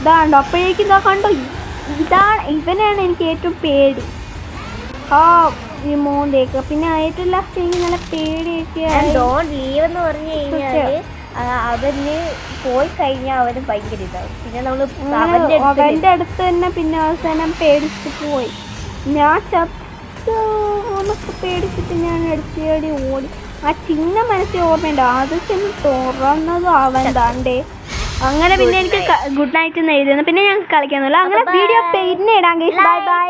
ഇതാണ്ടോ. അപ്പോഴേക്കും ഇതാ കണ്ടോ, ഇവനാണ് എനിക്ക് ഏറ്റവും പേടി. ആ ഈ മോന്തേക്ക്. പിന്നെ ഏറ്റവും ലാസ്റ്റ് എനിക്ക് നല്ല പേടിയൊക്കെ. ലീവ് എന്ന് പറഞ്ഞു കഴിഞ്ഞാല് അവന് പോയി കഴിഞ്ഞാൽ അവന് ഭയങ്കര ഇതാവും. പിന്നെ നമ്മൾ അവൻ്റെ അടുത്ത് തന്നെ പിന്നെ അവസാനം പേടിച്ചിട്ട് പോയി. ഞാൻ ചത്തൊക്കെ പേടിച്ചിട്ട് ഞാൻ എടുത്തേടി ഓടി. ആ ചിന്ന മനസ്സിൽ ഓർമ്മയുണ്ടോ, അത് ചെന്ന് തുറന്നതും അവൻ താണ്ടേ. അങ്ങനെ പിന്നെ എനിക്ക് ഗുഡ് നൈറ്റ് എന്ന് എഴുതുന്നു. പിന്നെ ഞങ്ങൾക്ക് കളിക്കാന്നുള്ളൂ. അങ്ങനെ വീഡിയോ പിന്നെ ഇടാൻ. Bye bye.